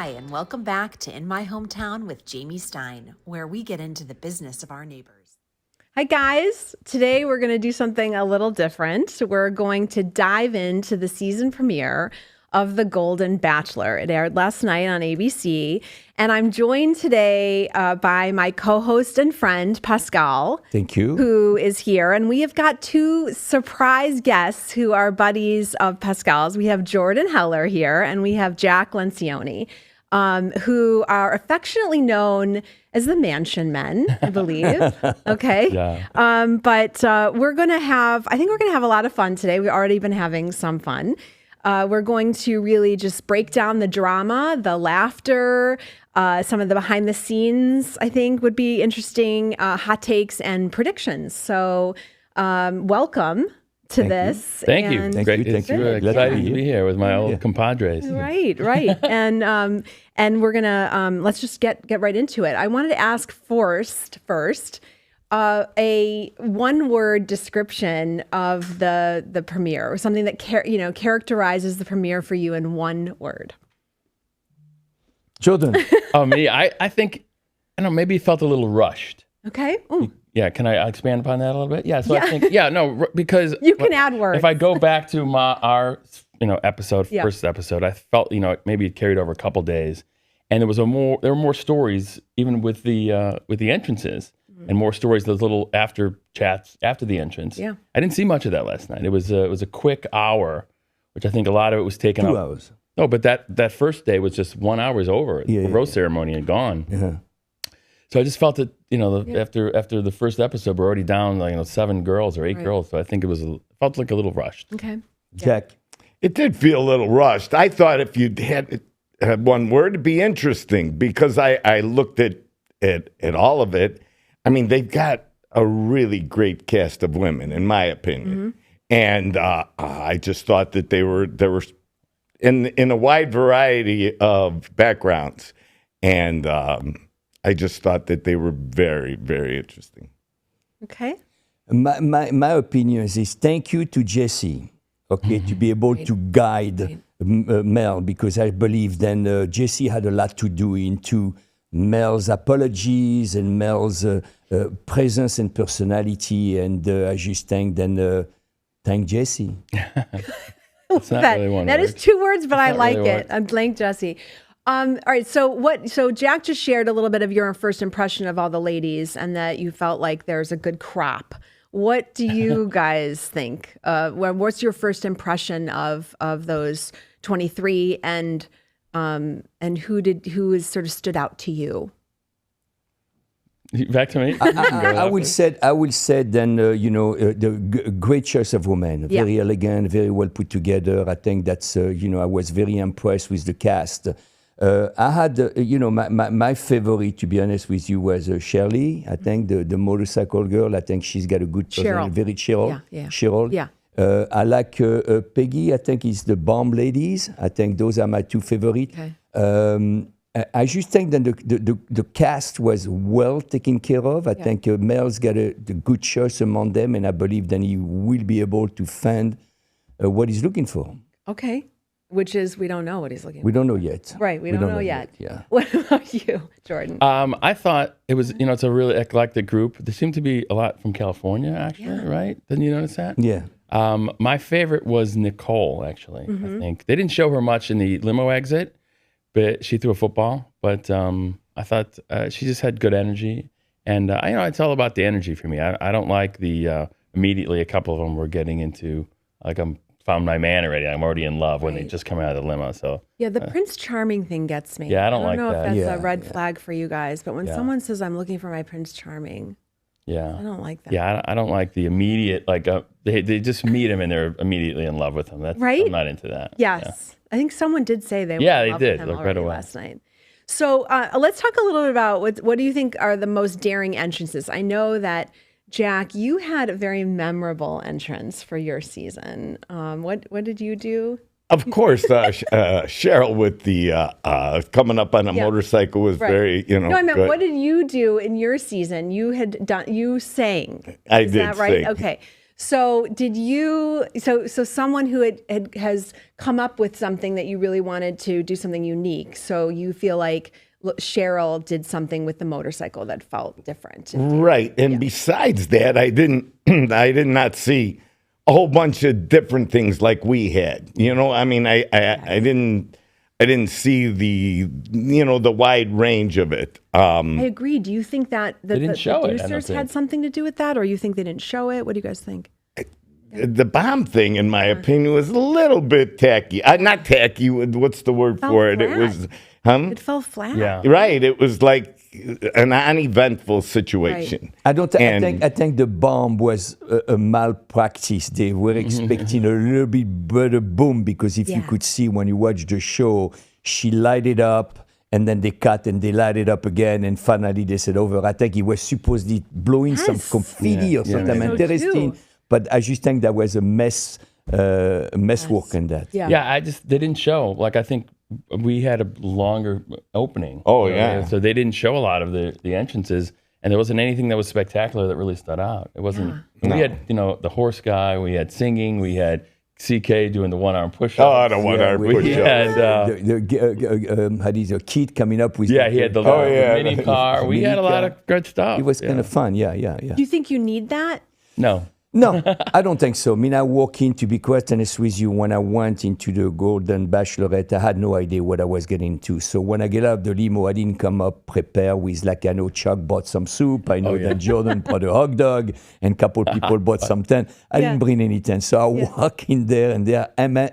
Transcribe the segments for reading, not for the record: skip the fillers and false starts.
Hi, and welcome back to In My Hometown with Jamie Stein, where we get into the business of our neighbors. Hi, guys. Today we're going to do something a little different. We're going to dive into the season premiere of The Golden Bachelor. It aired last night on ABC, and I'm joined today by my co-host and friend, Pascal. Thank you. Who is here. And we have got two surprise guests who are buddies of Pascal's. We have Jordan Heller here, and we have Jack Lencioni, who are affectionately known as the Mansion Men, I believe. Okay. Yeah. But we're going to have, I think we're going to have a lot of fun today. We've already been having some fun. We're going to really just break down the drama, the laughter, some of the behind the scenes, I think would be interesting, hot takes and predictions. So welcome to this. Thank you. Thank Great. you. It's excited to be here with my old compadres. Right. And we're gonna let's just get right into it. I wanted to ask first a one-word description of the premiere, or something that characterizes the premiere for you in one word. Jordan. Me, I think, I don't know, maybe it felt a little rushed. Okay. Ooh. Yeah, can I expand upon that a little bit? Yeah, so I think, because You can add words. If I go back to our episode, first episode, I felt, maybe it carried over a couple days, and there were more stories even with the entrances, and more stories, those little after chats after the entrance. Yeah. I didn't see much of that last night. It was a quick hour, which I think a lot of it was taken 2 up. hours. No, but that first day was just 1 hour was over. The rose ceremony and gone. Yeah. So I just felt that, after the first episode, we're already down 7 girls or 8 girls. So I think it felt like a little rushed. Okay. Jack. It did feel a little rushed. I thought if you had one word, it'd be interesting, because I looked at all of it. I mean, they've got a really great cast of women, in my opinion. And I just thought that they were in a wide variety of backgrounds. And I just thought that they were very, very interesting. Okay. My opinion is thank you to Jesse, to be able to guide Mel, because I believe then Jesse had a lot to do into Mel's apologies and Mel's presence and personality, and I just thank Jesse. It's not really one that word. is 2 words, but I like really it. I'm blank Jesse. All right. So Jack just shared a little bit of your first impression of all the ladies, and that you felt like there's a good crop. What do you guys think? What's your first impression of those 23, and who has sort of stood out to you? Back to me? I will say then, the great choice of women, very elegant, very well put together. I think that's, I was very impressed with the cast. I had, my favorite, to be honest with you, was Shirley. I think the motorcycle girl, I think she's got a good Cheryl. Very Cheryl. Yeah. Cheryl. Yeah. I like Peggy. I think is the bomb ladies. I think those are my 2 favorites. Okay. I just think that the cast was well taken care of. I think Mel's got the good choice among them, and I believe that he will be able to find what he's looking for. Okay. Which is, we don't know what he's looking for. We don't know yet. Right. We don't know yet. Yeah. What about you, Jordan? I thought it was, it's a really eclectic group. There seemed to be a lot from California, actually, right? Didn't you notice that? Yeah. My favorite was Nicole, actually. I think they didn't show her much in the limo exit, but she threw a football. But I thought she just had good energy, and it's all about the energy for me. I don't like the immediately a couple of them were getting into like I'm found my man already. I'm already in love when they just come out of the limo. So the Prince Charming thing gets me. Yeah, I don't like know that. if that's a red flag for you guys, but when Yeah. someone says I'm looking for my Prince Charming, yeah, I don't like that. Yeah, I don't like the immediate they just meet him and they're immediately in love with him. That's Right? I'm not into that. Yes. Yeah. I think someone did say they were Yeah, in they love did, with him like, right already away. last night. So let's talk a little bit about what do you think are the most daring entrances? I know that, Jack, you had a very memorable entrance for your season. What did you do? Of course, Cheryl with the coming up on a motorcycle was very, No, I meant, good. what did you do in your season? You sang. I Is did that right? sing. Okay. So did you? So someone who has come up with something that you really wanted to do something unique. So you feel like Cheryl did something with the motorcycle that felt different. Right. And besides that, I did not see a whole bunch of different things like we had. You know, I mean, I didn't see the wide range of it. I agree. Do you think that the didn't show it, I don't producers think. had something to do with that, or you think they didn't show it? What do you guys think? The bomb thing, in my opinion, was a little bit tacky. Not tacky. What's the word Fell for it? It flat. was, It fell flat. Yeah. right. It was like an uneventful situation. I don't. And- I think the bomb was a malpractice. They were expecting a little bit better boom because if you Yeah. could see when you watch the show, she lighted up and then they cut and they light it up again and finally they said over. I think he was supposedly blowing some Yes. confetti or something So interesting. too. But I just think there was a mess work in that. Yeah. Yeah, they didn't show. Like, I think we had a longer opening. Oh, yeah. So they didn't show a lot of the entrances, and there wasn't anything that was spectacular that really stood out. It wasn't. We had, the horse guy, we had singing, we had CK doing the one-arm push-up. Oh, the one-arm we- push-up. And Had his kid coming up with. he had the, Oh, yeah. the mini car. We had a lot of good stuff. It was Yeah. kind of fun. Yeah. Do you think you need that? No. No, I don't think so. I mean, I walk in, to be quite honest with you, when I went into the Golden Bachelorette, I had no idea what I was getting into. So when I get out of the limo, I didn't come up prepared with, like, I know Chuck bought some soup. I know that Jordan bought a hot dog and a couple people bought some tent. I didn't bring any tent. So I walk in there and they're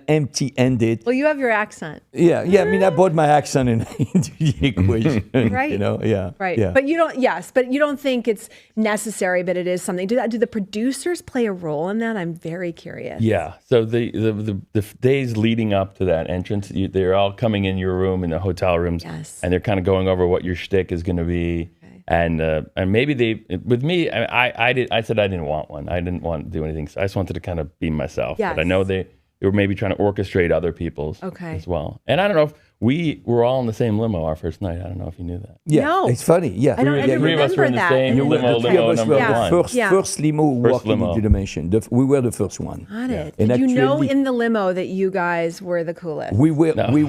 empty-handed. Well, you have your accent, Yeah. I mean, I brought my accent into the equation. Right. Yeah. Yeah. But you don't. Yes, but you don't think it's necessary, but it is something. Do the producers play a role in that? I'm very curious. Yeah. So the days leading up to that entrance, they're all coming in your room in the hotel rooms, Yes. and they're kind of going over what your shtick is going to be. Okay. And maybe with me, I said I didn't want one. I didn't want to do anything. So I just wanted to kind of be myself. Yes. But I know they were maybe trying to orchestrate other people's as well. And I don't know if we were all in the same limo our first night. I don't know if you knew that. Yeah, No. it's funny. Yeah. I don't. I The didn't three of us were in the remember that. same You were limo, the three of us number were Yeah. the one. first limo walking limo. into the mansion. We were the first one. Got it. And Did you know actually- in the limo that you guys were the coolest? We were. We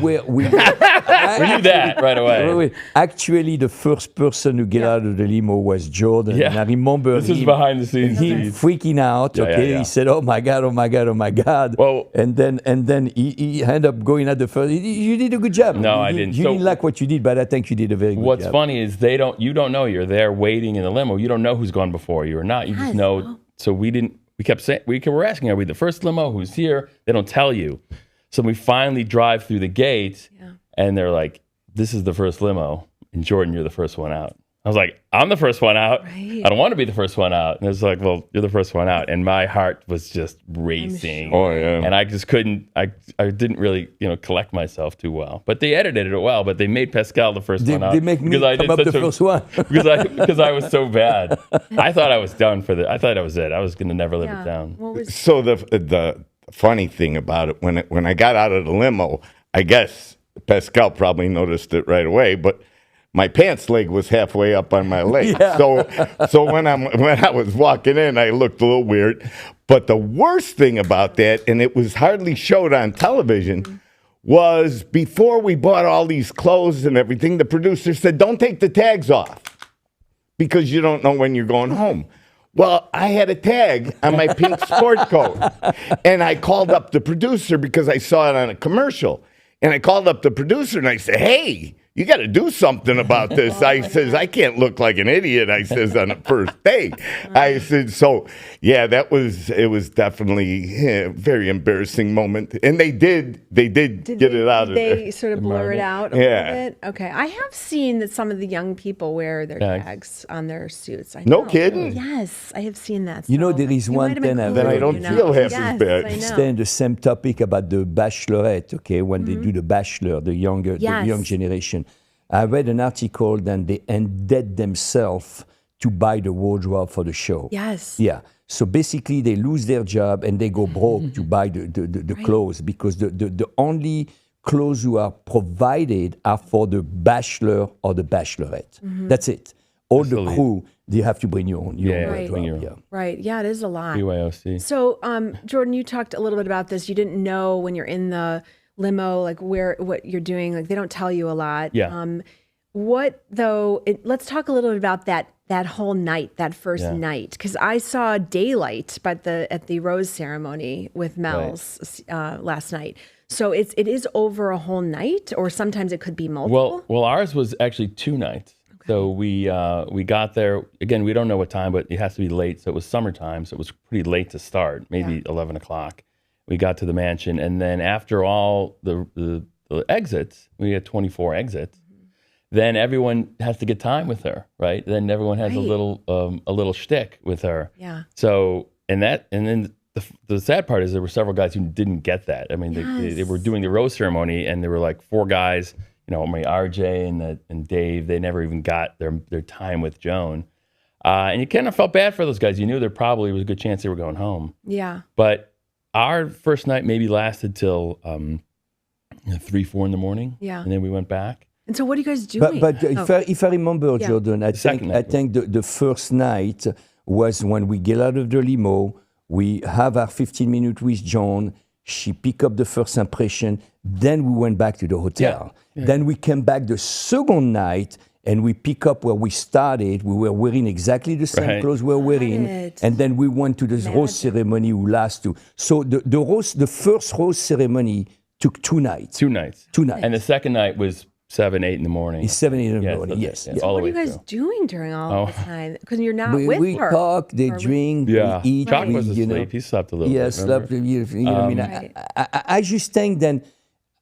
knew that right away. Wait. Actually, the first person to get out of the limo was Jordan. Yeah. And I remember This is him- behind the scenes. Him freaking out. Yeah, Okay, yeah. he said, "Oh my God, oh my God, oh my God." Well- and then he ended up going at the first. You did a good job. No, You I did- didn't. You So- didn't like what you did, but I think you did a very good What's job. funny is you don't know you're there waiting in the limo. You don't know who's gone before you or not. You just Yes. know. So we kept saying, we were asking, are we the first limo? Who's here? They don't tell you. So we finally drive through the gate and they're like, this is the first limo. And Jordan, you're the first one out. I was like, I'm the first one out. Right. I don't want to be the first one out. And it's like, well, you're the first one out. And my heart was just racing. Oh, yeah. And I just couldn't, I didn't really, collect myself too well. But they edited it well, but they made Pascal the first one out. They make me because I come did up the such a- first one. because I was so bad. I thought I was done I thought that was it. I was going to never live it down. What was So the funny thing about it, when I got out of the limo, I guess Pascal probably noticed it right away, but my pants leg was halfway up on my leg. So when I was walking in, I looked a little weird. But the worst thing about that, and it was hardly showed on television, was before we bought all these clothes and everything, the producer said, "Don't take the tags off because you don't know when you're going home." Well, I had a tag on my pink sport coat, and I called up the producer because I saw it on a commercial. And I called up the producer and I said, "Hey, you got to do something about this." I says, "I can't look like an idiot." I says, "On the first day." I said, so yeah, it was definitely a very embarrassing moment. And they did get it out of they there. sort of blur it out a Yeah. little bit? Okay. I have seen that some of the young people wear their Tags. tags on their suits. I No know. kidding? Yes, I have seen that. You know, So there is you one might have been thing cool Then I to don't do feel now. half as Yes, bad. I know. Stay in the same topic about the Bachelorette, okay, when they do the Bachelor, the young Yes. generation. I read an article that they indebted themselves to buy the wardrobe for the show. Yes. Yeah. So basically, they lose their job and they go broke to buy the clothes because the only clothes who are provided are for the Bachelor or the Bachelorette. That's it. all the facility. crew, they have to bring your own. Yeah, Right. bring your own. Yeah. Right. Yeah, it is a lot. BYOC. So, Jordan, you talked a little bit about this. You didn't know when you're in the limo, like what you're doing. Like they don't tell you a lot. Yeah. What though? Let's talk a little bit about that whole night, that first night, because I saw daylight, at the rose ceremony with Mel's last night. So it is over a whole night, or sometimes it could be multiple. Well, ours was actually 2 nights. Okay. So we got there again. We don't know what time, but it has to be late. So it was summertime, so it was pretty late to start, maybe 11 o'clock. We got to the mansion, and then after all the exits, we had 24 exits. Then everyone has to get time with her, right? Then everyone has a little shtick with her. Yeah. So and then the sad part is there were several guys who didn't get that. I mean, they were doing the rose ceremony, and there were like 4 guys. My RJ and Dave. They never even got their time with Joan, and you kind of felt bad for those guys. You knew there probably was a good chance they were going home. Yeah. But our first night maybe lasted till 3-4 in the morning. Yeah. And then we went back. And so what are you guys doing? But if I remember, Jordan, I second think the first night was when we get out of the limo, we have our 15 minutes with John, she picked up the first impression, then we went back to the hotel. Yeah. Then we came back the second night and we pick up where we started. We were wearing exactly the same clothes we were wearing. And then we went to the rose ceremony who last 2. So the first rose ceremony took 2 nights. 2 nights. 2 nights. And the second night was 7, 8 in the morning. It's 7, 8 in the morning, yes. So all what the are you way guys through. doing during all this time? Because you're not with we her. talk, they drink, we eat. Chuck was you know. asleep. He slept a little bit. Yes, slept. I mean, I just think then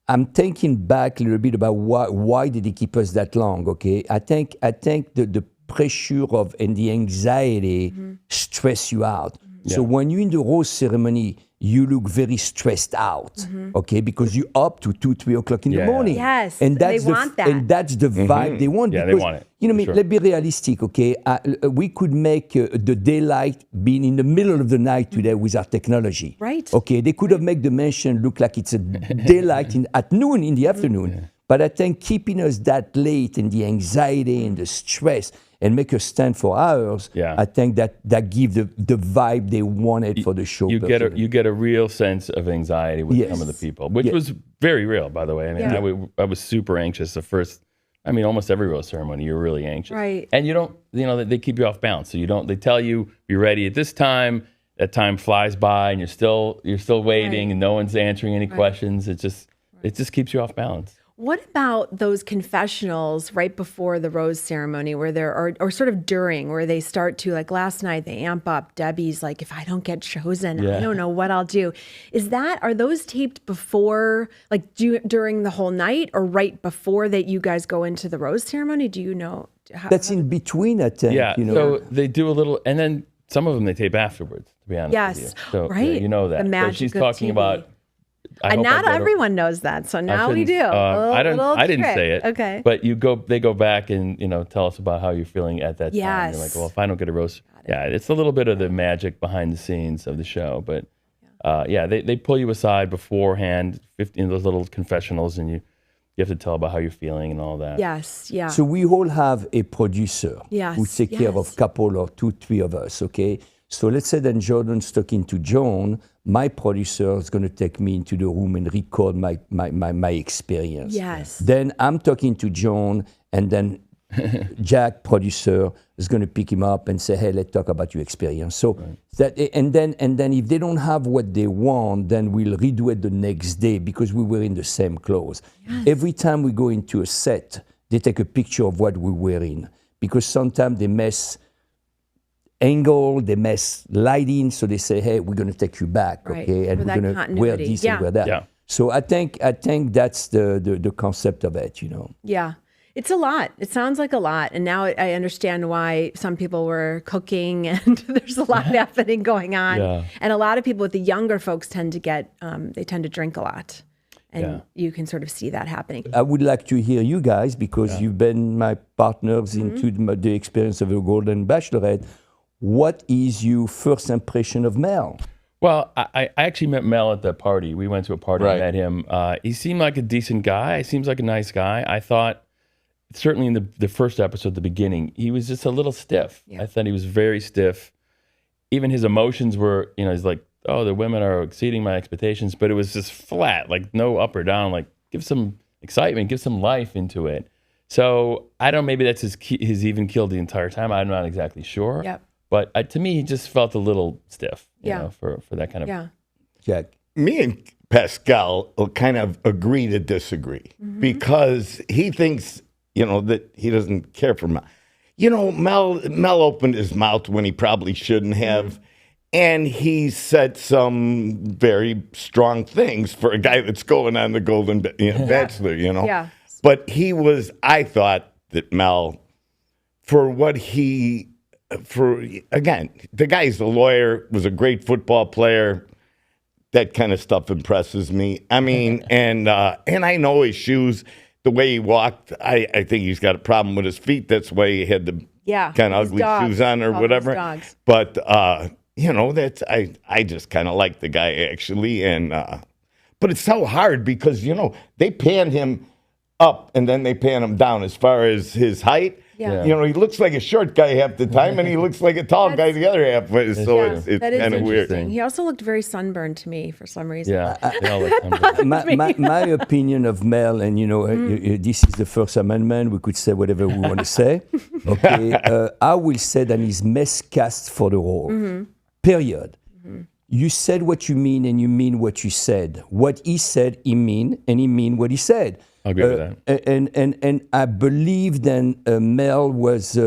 I'm thinking back a little bit about why did he keep us that long? Okay, I think the pressure of and the anxiety stress you out. So when you're in the rose ceremony, you look very stressed out, okay, because you're up to 2, 3 o'clock in the morning. Yes, and that's they want that. And that's the vibe they want. Yeah, because, they want it. Let's be realistic, okay? We could make the daylight being in the middle of the night today with our technology. Right. Okay, they could have made the mansion look like it's a daylight at noon in the afternoon. But I think keeping us that late and the anxiety and the stress and make us stand for hours, I think that gives the vibe they wanted for the show. You get a real sense of anxiety with some of the people, which was very real, by the way. I mean, I was super anxious the first. I mean, almost every rose ceremony, you're really anxious, right? And you don't, they keep you off balance. So you don't. They tell you be ready at this time. That time flies by, and you're still waiting, and no one's answering any questions. It just keeps you off balance. What about those confessionals right before the rose ceremony where or sort of during, where they start to, like last night, they amp up. Debbie's like, if I don't get chosen, I don't know what I'll do. Are those taped before, like during the whole night, or right before that you guys go into the rose ceremony? Do you know? That's in between, I think. Yeah, so they do a little, and then some of them they tape afterwards, to be honest with you. So, right. you know that. The magic so she's of talking TV. about... And not everyone knows that, so now we do. I didn't say it. Okay, but they go back and tell us about how you're feeling at that time. You're like, well, if I don't get a rose, it's a little bit of the magic behind the scenes of the show. But they pull you aside beforehand, 15 those little confessionals, and you have to tell about how you're feeling and all that. Yes, yeah. So we all have a producer who takes care of a couple or 2, 3 of us. Okay. So let's say that Jordan's talking to Joan, my producer is going to take me into the room and record my experience. Yes. Then I'm talking to Joan, and then Jack, producer, is going to pick him up and say, hey, let's talk about your experience. So and then if they don't have what they want, then we'll redo it the next day because we were in the same clothes. Yes. Every time we go into a set, they take a picture of what we're wearing because sometimes they mess angle, they mess lighting, so they say, hey, we're going to take you back, okay, and we're going to wear this and wear that. Yeah. So I think that's the concept of it, Yeah, it's a lot. It sounds like a lot, and now I understand why some people were cooking, and there's a lot happening going on. Yeah. And a lot of people with the younger folks tend to drink a lot. And you can sort of see that happening. I would like to hear you guys, because you've been my partners into the experience of the Golden Bachelorette. What is your first impression of Mel? Well, I actually met Mel at the party. We went to a party and met him. He seemed like a decent guy. He seems like a nice guy. I thought certainly in the first episode, the beginning, he was just a little stiff. Yeah. I thought he was very stiff. Even his emotions were, he's like, oh, the women are exceeding my expectations, but it was just flat, like no up or down. Like, give some excitement, give some life into it. So I don't. Maybe that's his even killed the entire time. I'm not exactly sure. Yep. But to me, he just felt a little stiff. Yeah. For that kind of. Yeah. Jack. Me and Pascal will kind of agree to disagree because he thinks, that he doesn't care for Mel. Mel opened his mouth when he probably shouldn't have. And he said some very strong things for a guy that's going on the Golden Bachelor, Yeah. But I thought that Mel, again, the guy's a lawyer, was a great football player. That kind of stuff impresses me. I mean, and I know his shoes, the way he walked, I think he's got a problem with his feet. That's why he had the kind of ugly shoes on or whatever. But, I just kind of like the guy actually. And but it's so hard because, they pan him up and then they pan him down as far as his height. Yeah. He looks like a short guy half the time, and he looks like a tall guy the other half. So it's kind of weird. He also looked very sunburned to me for some reason. Yeah. They all look sunburned. My opinion of Mel, and this is the First Amendment. We could say whatever we want to say. Okay, I will say that he's miscast for the role. Period. You said what you mean, and you mean what you said. What he said, he mean, and he mean what he said. I agree with that. And I believe then Mel was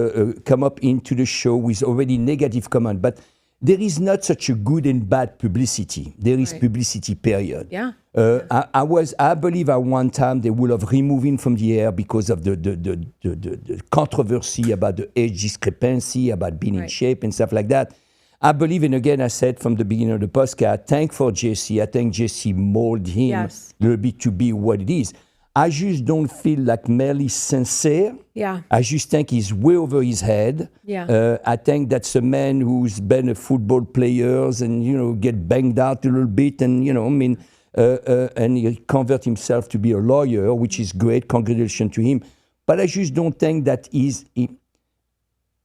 come up into the show with already negative comment, but there is not such a good and bad publicity. There is publicity, period. Yeah. I believe at one time they would have removed him from the air because of the controversy about the age discrepancy, about being in shape and stuff like that. I believe, and again, I said from the beginning of the podcast, thank for Jesse. I think Jesse molded him a little bit to be what it is. I just don't feel like Mel is sincere. Yeah. I just think he's way over his head. Yeah. I think that's a man who's been a football player and, get banged out a little bit and, and he convert himself to be a lawyer, which is great. Congratulations to him. But I just don't think that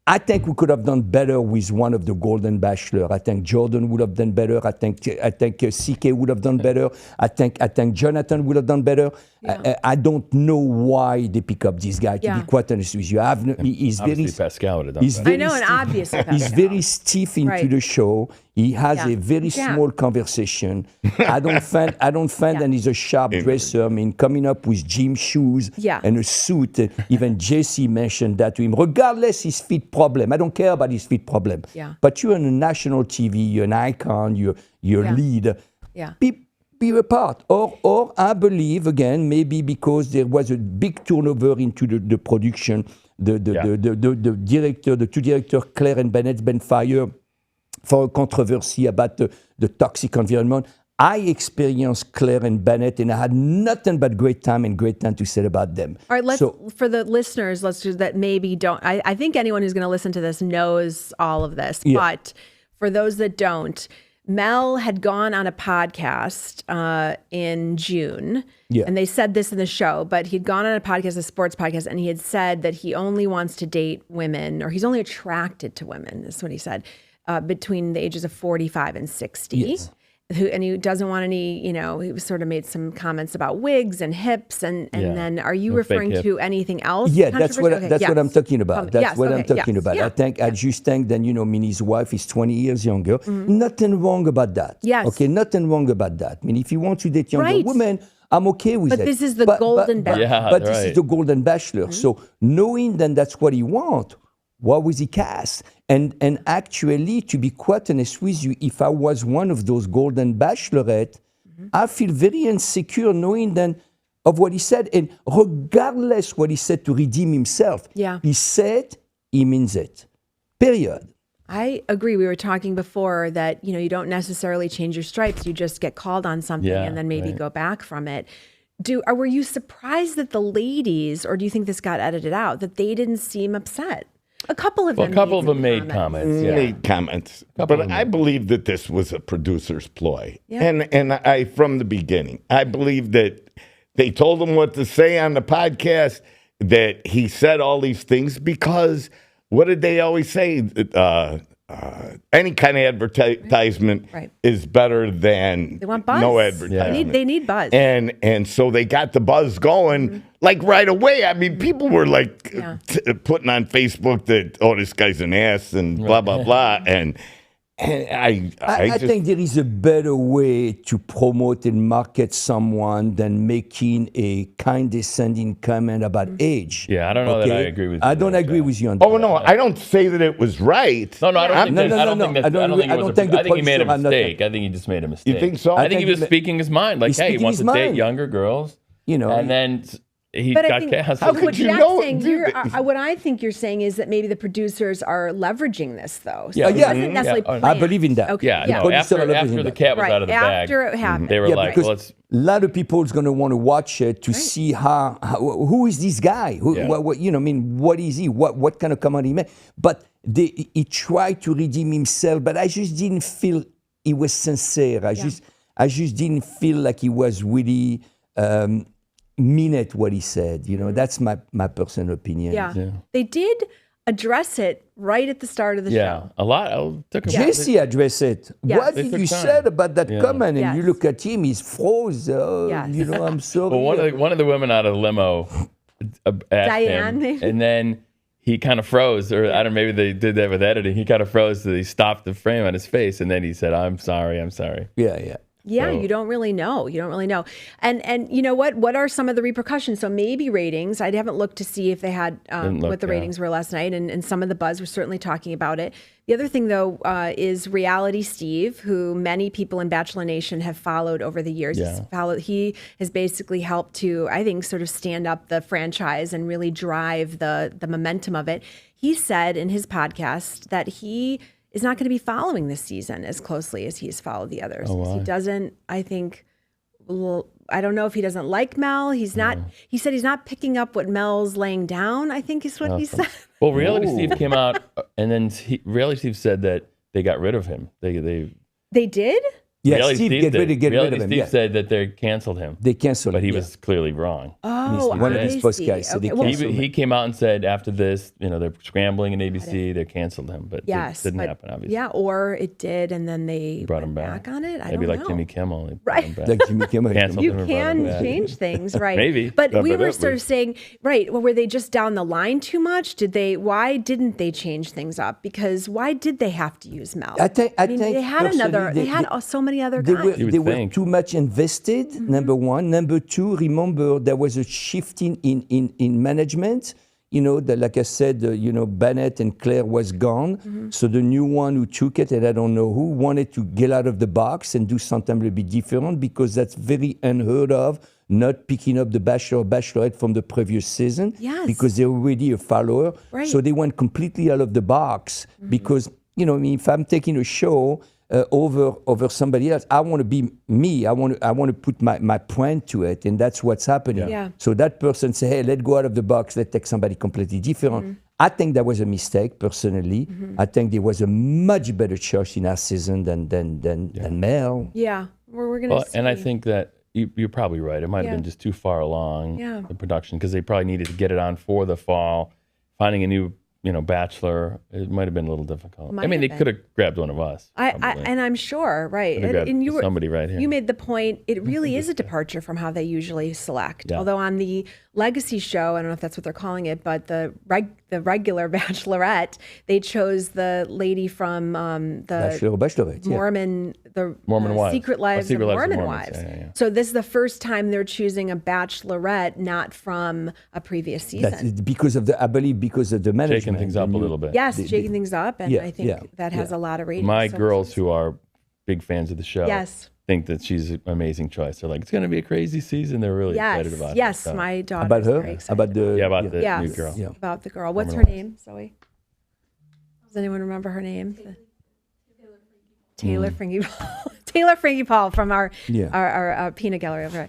I think we could have done better with one of the Golden Bachelor. I think Jordan would have done better. I think CK would have done better. I think Jonathan would have done better. Yeah. I don't know why they pick up this guy. To be quite honest with you, he's Obviously very. Pascal would have done better. I know, and obviously Pascal. He's very stiff into the show. He has a very small conversation. I don't find that he's a sharp dresser. I mean, coming up with gym shoes and a suit. Even Jesse mentioned that to him. Regardless his feet problem, I don't care about his feet problem. Yeah. But you're on a national TV. You're an icon. You're lead. Yeah. Be a part. Or I believe again maybe because there was a big turnover into the production. The director, the two directors, Claire and Bennett, been fired for a controversy about the toxic environment. I experienced Claire and Bennett, and I had nothing but great time to say about them. All right, for the listeners, let's do that. Maybe don't. I think anyone who's going to listen to this knows all of this, but for those that don't, Mel had gone on a podcast in June, and they said this in the show, but he'd gone on a podcast, a sports podcast, and he had said that he only wants to date women, or he's only attracted to women, is what he said, between the ages of 45 and 60. Yes. And he doesn't want any, he sort of made some comments about wigs and hips. And then are you referring to anything else? Yeah, that's what I'm talking about. That's what I'm talking about. Yeah. I just think that, his wife is 20 years younger. Mm-hmm. Nothing wrong about that. Yes. Okay, nothing wrong about that. I mean, if you want to date younger women, I'm okay with it. But this is the Golden Bachelor. But this is the Golden Bachelor. Mm-hmm. So knowing that that's what he wants, why was he cast? And actually, to be quite honest with you, if I was one of those Golden Bachelorette, I feel very insecure knowing then of what he said. And regardless what he said to redeem himself, he said, he means it. Period. I agree. We were talking before that, you don't necessarily change your stripes. You just get called on something and then maybe go back from it. Were you surprised that the ladies, or do you think this got edited out, that they didn't seem upset? A couple of them made comments. Made comments. But I believe that this was a producer's ploy. Yeah. And I, from the beginning, I believe that they told them what to say on the podcast. that he said all these things because what did they always say? Any kind of advertisement Right. is better than They want buzz. no advertisement. They need buzz. And so they got the buzz going like right away. I mean, people were like putting on Facebook that, oh, this guy's an ass and blah, blah, blah. And I just think there is a better way to promote and market someone than making a condescending comment about age. Yeah, I don't know that I agree with you. I don't there, agree Jack. with you on that. Oh no, I don't say that it was right. No, I don't think No, that. no, I don't no, think no. that. I think he made a producer had nothing. mistake. I think he just made a mistake. You think so? I think he was speaking his mind. Like, He's hey, he speaking wants his to date mind. younger girls. You know, And then he But I got think canceled. How could what you Jack's know- saying, what I think you're saying is that maybe the producers are leveraging this, though. So Yeah. it Yeah. wasn't necessarily Yeah. I planned. believe in that. Okay. Yeah, The no. producer are After leveraging the that. cat was Right, out of the bag, after it happened. they were Yeah, like, because well, let's. a lot of people is going to want to watch it to see how who is this guy? Yeah. What, you know, I mean, what is he? What kind of comment he made? But he tried to redeem himself, but I just didn't feel he was sincere. I just didn't feel like he was really mean at what he said. You know, that's my personal opinion. Yeah. They did address it right at the start of the Yeah, show. a lot. It took a Jesse addressed it. Yes. What It did took you time. said about that comment? And you Yes. look at him, he's froze. Yes. You know, I'm sorry. Well, one of the women out of the limo asked Diane, him, maybe? and then he kind of froze, or I don't know, maybe they did that with editing. He kind of froze, so he stopped the frame on his face, and then he said, "I'm sorry." Yeah. Yeah, So- you don't really know. You don't really know. And you know what? What are some of the repercussions? So maybe ratings. I haven't looked to see if they had Didn't look, what the yeah. ratings were last night, and some of the buzz was certainly talking about it. The other thing, though, is Reality Steve, who many people in Bachelor Nation have followed over the years. Yeah. He has basically helped to, I think, sort of stand up the franchise and really drive the momentum of it. He said in his podcast that he is not going to be following this season as closely as he's followed the others. He doesn't, I think, I don't know if he doesn't like Mel. He's not, he said he's not picking up what Mel's laying down, I think is what he said. Well, Reality Steve came out, and then Reality Steve said that they got rid of him. They did? Yeah, Reality Steve, Steve get rid did. of Reality him. Steve Yeah. said that they canceled him, They canceled but him. he was clearly wrong. Oh, One of I his see. post guys said they Okay, well, canceled He came out and said after this, they're scrambling in ABC, they canceled him, but yes, it didn't but- happen, obviously. Yeah, or it did, and then they Brought went him back. on it. I Maybe don't like know. Jimmy Kimmel. They brought Right. him back. Like Jimmy Kimmel. Canceled You him and brought him can back. change things, right? Maybe. But we were Evidently. sort of saying, right? Well, were they just down the line too much? Why didn't they change things up? Because why did they have to use Mel? I think they had personally, they had so many other They guys. were, You would they were think. too much invested, number one. Number two, remember, there was a shifting in management. Like I said, Bennett and Claire was gone. So the new one who took it, and I don't know who, wanted to get out of the box and do something a little bit different because that's very unheard of, not picking up the Bachelor or Bachelorette from the previous season Yes. because they're already a follower. Right. So they went completely out of the box because, if I'm taking a show, over somebody else. I want to be me. I want to put my brand to it, and that's what's happening. Yeah. So that person say, "Hey, let's go out of the box. Let's take somebody completely different." I think that was a mistake, personally. I think there was a much better choice in our season than Mel. Yeah, we're gonna. Well, see. and I think that you're probably right. It might have been just too far along the production because they probably needed to get it on for the fall. Finding a new Bachelor, it might have been a little difficult. Might they have could have grabbed one of us. And I'm sure, right? Could've grabbed And you were somebody right here. You made the point. It really is a departure from how they usually select. Yeah. Although on the Legacy show, I don't know if that's what they're calling it, but the regular Bachelorette, they chose the lady from the Bachelor or Bachelorette. Yeah. Mormon wives. Secret Lives Secret of Lives of Mormon Mormons. Wives. Yeah. So this is the first time they're choosing a Bachelorette, not from a previous season. That's I believe because of the management. Shaking things up a little bit. Yes, shaking things up, and yeah, I think that has a lot of ratings. My So- girls who are big fans of the show Yes. think that she's an amazing choice. They're like, it's going to be a crazy season. They're really excited about it. Yes, So- my daughter About is her? very excited. About the about the Yes, new girl. Yeah. about the girl. What's her Mormon name, Zoe? Does anyone remember her name? Taylor Frankie Paul. Taylor Frankie Paul from our Yeah. our peanut gallery over there.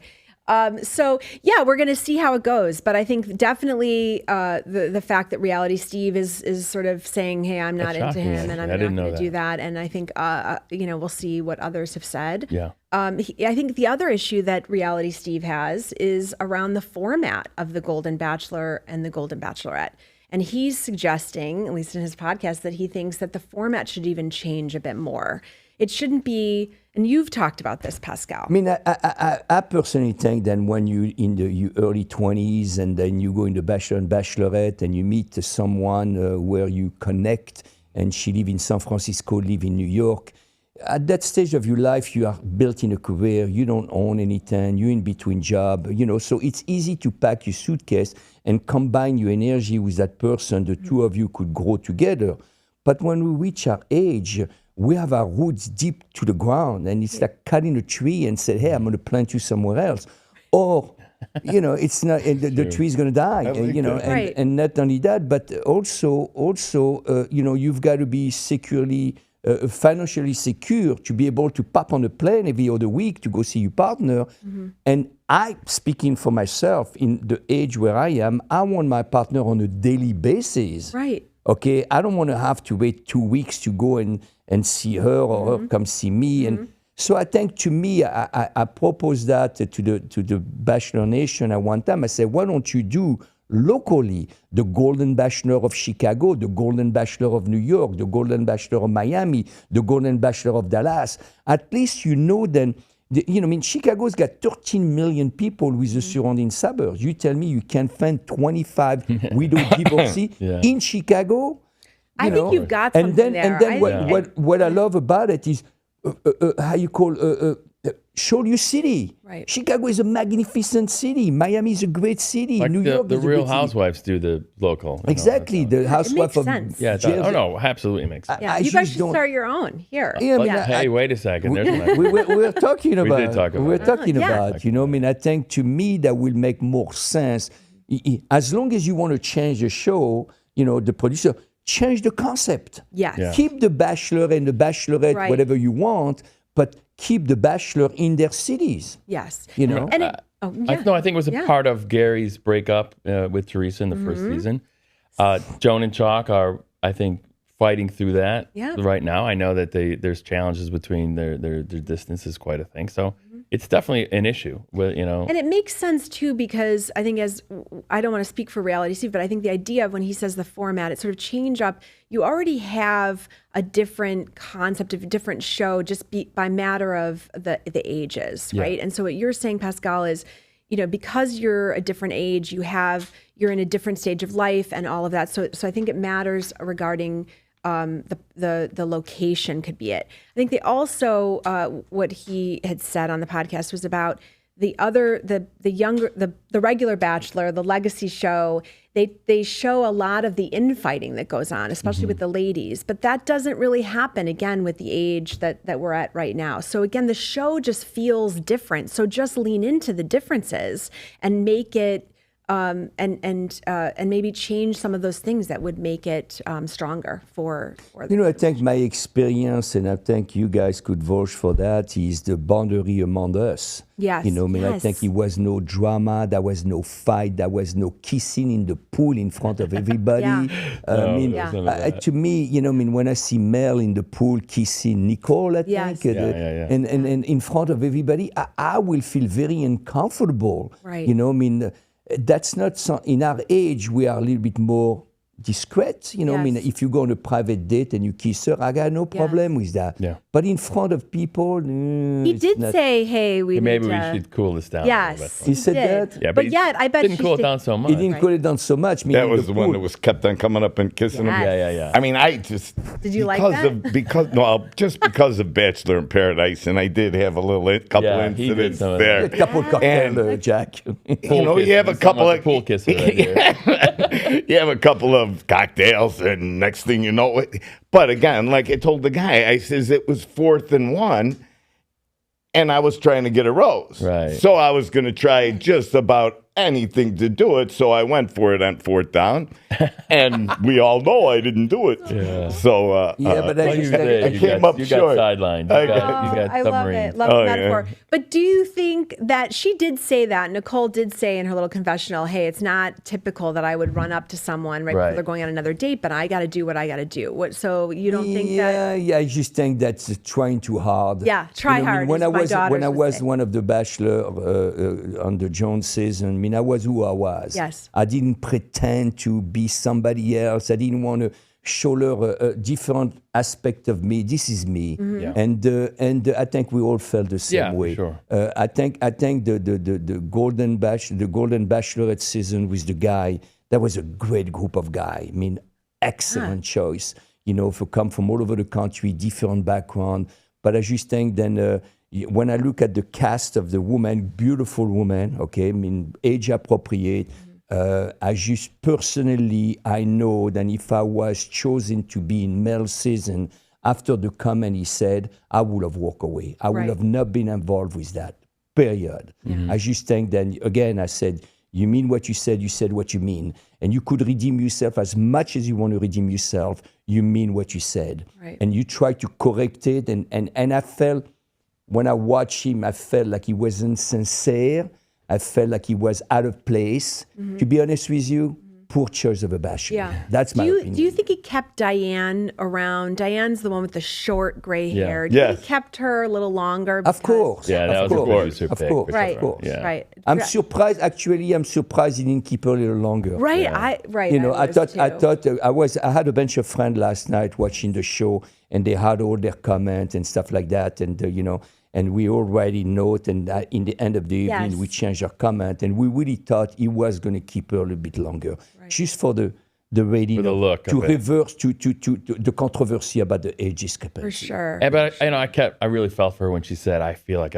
So yeah, we're going to see how it goes. But I think definitely the fact that Reality Steve is sort of saying, "Hey, I'm not into shocking, him, and actually. I'm I not didn't know going to do that. that." And I think we'll see what others have said. Yeah. I think the other issue that Reality Steve has is around the format of the Golden Bachelor and the Golden Bachelorette. And he's suggesting, at least in his podcast, that he thinks that the format should even change a bit more. It shouldn't be, and you've talked about this, Pascal. I mean, I personally think that when you in your early 20s and then you go into Bachelor and Bachelorette and you meet someone where you connect, and she live in San Francisco, live in New York, at that stage of your life, you are built in a career, you don't own anything, you're in between job, so it's easy to pack your suitcase and combine your energy with that person. The two of you could grow together. But when we reach our age, we have our roots deep to the ground, and it's like cutting a tree and say, "Hey, I'm going to plant you somewhere else," or it's not the tree is going to die. Right. And not only that, but also you've got to be securely. Financially secure to be able to pop on a plane every other week to go see your partner. And I, speaking for myself, in the age where I am, I want my partner on a daily basis. Right. Okay, I don't want to have to wait 2 weeks to go and see her or her come see me. And so I think, to me, I proposed that to the Bachelor Nation at one time. I said, why don't you do locally the Golden Bachelor of Chicago, the Golden Bachelor of New York, the Golden Bachelor of Miami, the Golden Bachelor of Dallas? At least then, Chicago's got 13 million people with the surrounding suburbs. You tell me you can find 25 widow divorcees in Chicago? I think you've got something there. And then what I love about it is how you call show your city. Right. Chicago is a magnificent city. Miami is a great city. Like New York the is a Real great city. Housewives do the local. Exactly, the housewife makes of sense. Yeah. Jersey. Absolutely makes sense. Yeah, I you guys just should don't- start your own here. Yeah, I But, mean, hey, wait a second. There's an we're talking about. did talk about We're it. talking Yeah. about. I think, to me, that will make more sense. As long as you want to change the show, the producer, change the concept. Yes. Yeah. Keep the Bachelor and the Bachelorette, Right. whatever you want, but keep the Bachelor in their cities. Yes. You know? And yeah. I think it was a Yeah. part of Gary's breakup with Teresa in the first season. Joan and Chalk are, I think, fighting through that right now. I know that there's challenges between their distance is quite a thing. So it's definitely an issue. And it makes sense too, because I think, as I don't want to speak for Reality Steve, but I think the idea of when he says the format, it sort of change up. You already have a different concept of a different show just by matter of the ages, right? And so what you're saying, Pascal, is, because you're a different age, you're in a different stage of life and all of that. So I think it matters regarding the location could be it. I think they also what he had said on the podcast was about the regular Bachelor, the legacy show. They show a lot of the infighting that goes on, especially with the ladies, but that doesn't really happen again with the age that we're at right now. So again, the show just feels different. So just lean into the differences and make it and maybe change some of those things that would make it stronger for them. I think my experience, and I think you guys could vouch for that, is the boundary among us. Yes. I think there was no drama, there was no fight, there was no kissing in the pool in front of everybody. To me, when I see Mel in the pool kissing Nicole, I think, and in front of everybody, I will feel very uncomfortable. Right. That's not in our age. We are a little bit more discreet. If you go on a private date and you kiss her, I got no problem with that. Yeah. But in front of people, He did say, "Hey, maybe we should cool this down." Yes, a little bit. He said did. that? Yeah, but yet I bet didn't she cool it did- down so much. He didn't cool it down so much. That was the one that was kept on coming up and kissing him. Yes. Yeah. I mean, I just Did you like that? just because of Bachelor in Paradise, and I did have a couple Yeah, he did incidents some of there. A couple cocktail, Jack. You have a couple of pool kisser right here. you have a couple of cocktails, and next thing you know, but again, like I told the guy, I says it was 4th and 1, and I was trying to get a rose. Right. So I was going to try just about anything to do it, so I went for it on fourth down, and we all know I didn't do it. Yeah. So but I Well, just I came up you short. got sidelined. You got I love submarine. it. Love the Oh, metaphor. yeah. But do you think that she did say that? Nicole did say in her little confessional, hey, it's not typical that I would run up to someone right before Right. they're going on another date, but I got to do what I got to do. So you don't think that? Yeah, I just think that's trying too hard. Yeah, try You know, I mean, hard, When as I my was daughters would say. one of the Bachelor on the Jones season, I mean, I was who I was. Yes. I didn't pretend to be somebody else. I didn't want to show her a different aspect of me. This is me, Mm-hmm. Yeah. and I think we all felt the same Yeah, for way. sure. I think the Golden Bachelorette season with the guy, that was a great group of guys. I mean, excellent choice. You know, who come from all over the country, different background. But I just think then when I look at the cast of the woman, beautiful woman, okay, I mean, age appropriate. I just personally, I know that if I was chosen to be in male season, after the comment he said, I would have walked away. I would Right. have not been involved with that, period. I just think then, again, I said, you mean what you said what you mean. And you could redeem yourself as much as you want to redeem yourself. You mean what you said. Right. And you try to correct it. And I felt, when I watched him, I felt like he wasn't sincere. I felt like he was out of place. To be honest with you, poor choice of a bachelor. Yeah. That's my opinion. Do you think he kept Diane around? Diane's the one with the short gray Yeah. hair. Do you think Yes. he kept her a little longer? Of because- course. Yeah, that of was a course. producer Of pick, course. for Right. sure. Yeah. Right. I'm Right. surprised. Actually, I'm surprised he didn't keep her a little longer. Right. Yeah. Right. You know, I was thought too. I had a bunch of friends last night watching the show, and they had all their comments and stuff like that, and you know, and we already note, and in the end of the evening, Yes. we changed our comment, and we really thought he was going to keep her a little bit longer, just for the rating, For the look to of it. reverse to the controversy about the age discrepancy. For sure. Yeah, but I really felt for her when she said, I feel like,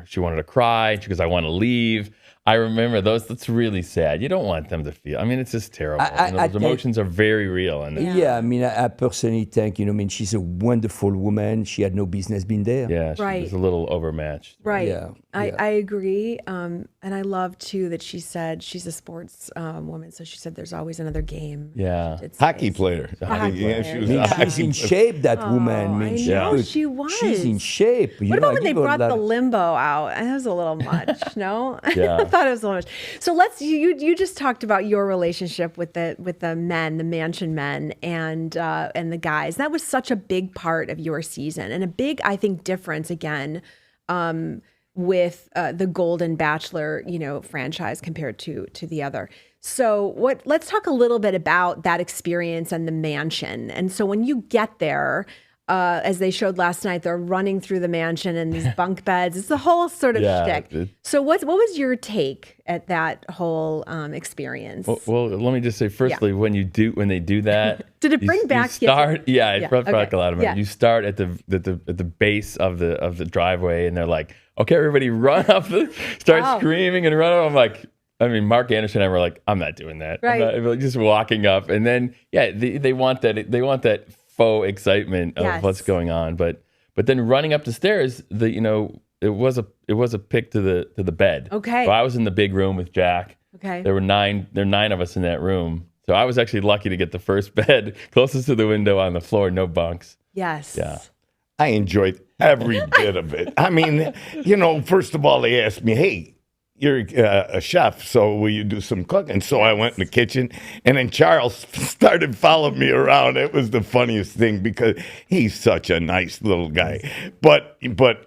she wanted to cry. She goes, I want to leave. I remember those. That's really sad. You don't want them to feel. I mean, it's just terrible. I Those emotions are very real. And Yeah, I mean, I personally think, you know, I mean, she's a wonderful woman. She had no business being there. yeah, she Right. was a little overmatched. Right. Yeah, I agree. And I love too that she said she's a sports woman. So she said there's always another game. Yeah. It's Hockey nice. player. Hockey Yeah, player, she was yeah. a She's hockey in player. shape, that woman. I I mean, know, could- she was. She's in shape. You What know, about I when they give her a brought lot the of- limbo out? That was a little much, no? Yeah. I thought it was a little much. So you just talked about your relationship with the men, the mansion men, and the guys. That was such a big part of your season, and a big, I think, difference again with the Golden Bachelor, franchise compared to the other. So let's talk a little bit about that experience and the mansion. And so when you get there, as they showed last night, they're running through the mansion and these bunk beds. It's the whole sort of Yeah, shtick. So what was your take at that whole experience? Well, let me just say, firstly, when they do that, Did it bring you back- start? Yeah, it Yeah, brought back okay, a lot of it. yeah. You start at the base of the driveway, and they're like, "Okay, everybody, run up!" Start Wow. screaming and run up. I'm like, Mark Anderson and I were like, "I'm not doing that." Right. I'm not, just walking up, and then they want that faux excitement of Yes. what's going on, but then running up the stairs, it was a pick to the bed. Okay. So I was in the big room with Jack. Okay. There were 9 of us in that room. So I was actually lucky to get the first bed closest to the window on the floor, no bunks. Yes. Yeah. I enjoyed every bit of it. I mean, first of all, they asked me, hey, you're a chef, so will you do some cooking? So I went in the kitchen, and then Charles started following me around. It was the funniest thing because he's such a nice little guy. But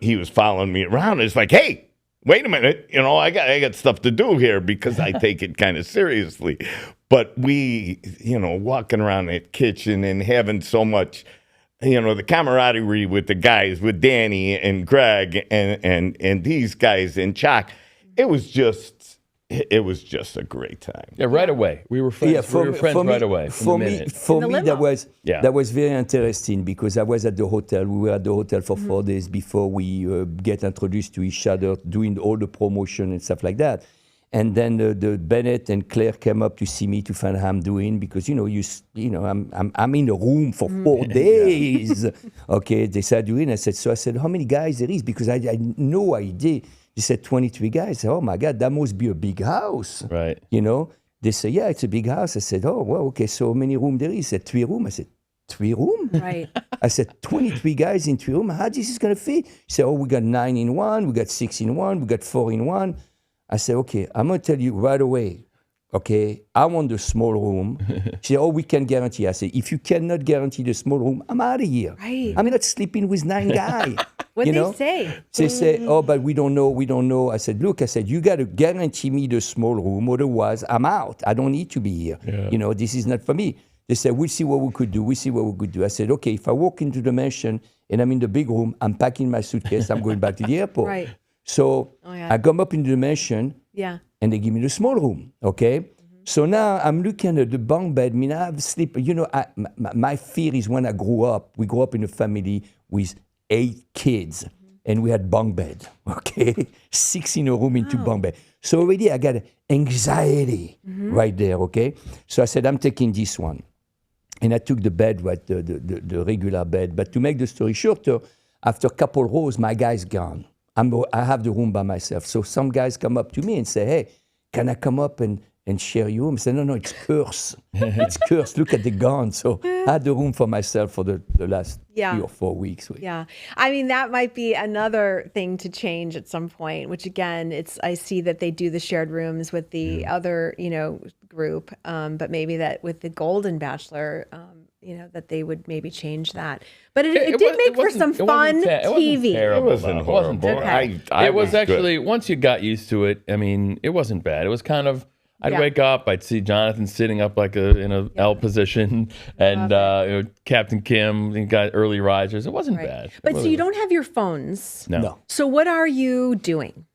he was following me around. It's like, hey, wait a minute. I got stuff to do here because I take it kind of seriously. But we, walking around that kitchen and having so much, the camaraderie with the guys, with Danny and Greg and these guys and Chuck. It was just a great time. Yeah, right away. We were friends. Yeah, we were friends right away. For me, that was very interesting because I was at the hotel. We were at the hotel for 4 days before we get introduced to each other, doing all the promotion and stuff like that. And then the Bennett and Claire came up to see me to find how I'm doing because I'm in a room for 4 days. Okay, they said doing. I said how many guys there is because I had no idea. They said 23 guys. I said, oh my God, that must be a big house. Right. You know, they say, yeah, it's a big house. I said, oh, well, okay, so how many rooms there is? He said, 3 rooms. I said, 3 rooms? Right. I said, 23 guys in 3 rooms? How this is going to fit? He said, oh, we got 9 in one, we got 6 in one, we got 4 in one. I said, okay, I'm going to tell you right away, okay, I want the small room. She said, oh, we can guarantee. I said, if you cannot guarantee the small room, I'm out of here. Right. I'm not sleeping with 9 guys. What'd you they know? say? They say, oh, but we don't know. I said, look, you got to guarantee me the small room, otherwise I'm out. I don't need to be here. Yeah. You know, this is not for me. They said, we'll see what we could do. I said, okay, if I walk into the mansion and I'm in the big room, I'm packing my suitcase, I'm going back to the airport. Right. So yeah. I come up into the mansion Yeah. and they give me the small room, okay? So now I'm looking at the bunk bed. I mean, I have sleep. You know, my fear is when I grew up, we grew up in a family with 8 kids. And we had bunk bed, okay? 6 in a room into bunk bed. So already I got anxiety right there, okay? So I said, I'm taking this one. And I took the bed, right, the regular bed. But to make the story shorter, after a couple rows, my guy's gone. I have the room by myself. So some guys come up to me and say, hey, can I come up and share your room? I said, no, it's cursed. It's cursed. Look at the gun. So I had the room for myself for the last 3 or 4 weeks. Yeah. I mean, that might be another thing to change at some point, which again, I see that they do the shared rooms with the other, group. But maybe that with the Golden Bachelor, that they would maybe change that. But it did make for some fun TV. It wasn't horrible. Okay. I It was good. actually, once you got used to it, I mean, it wasn't bad. It was kind of, I'd wake up, I'd see Jonathan sitting up like in a L position, and Captain Kim, he got early risers. It wasn't bad. But so you don't have your phones. No. So what are you doing?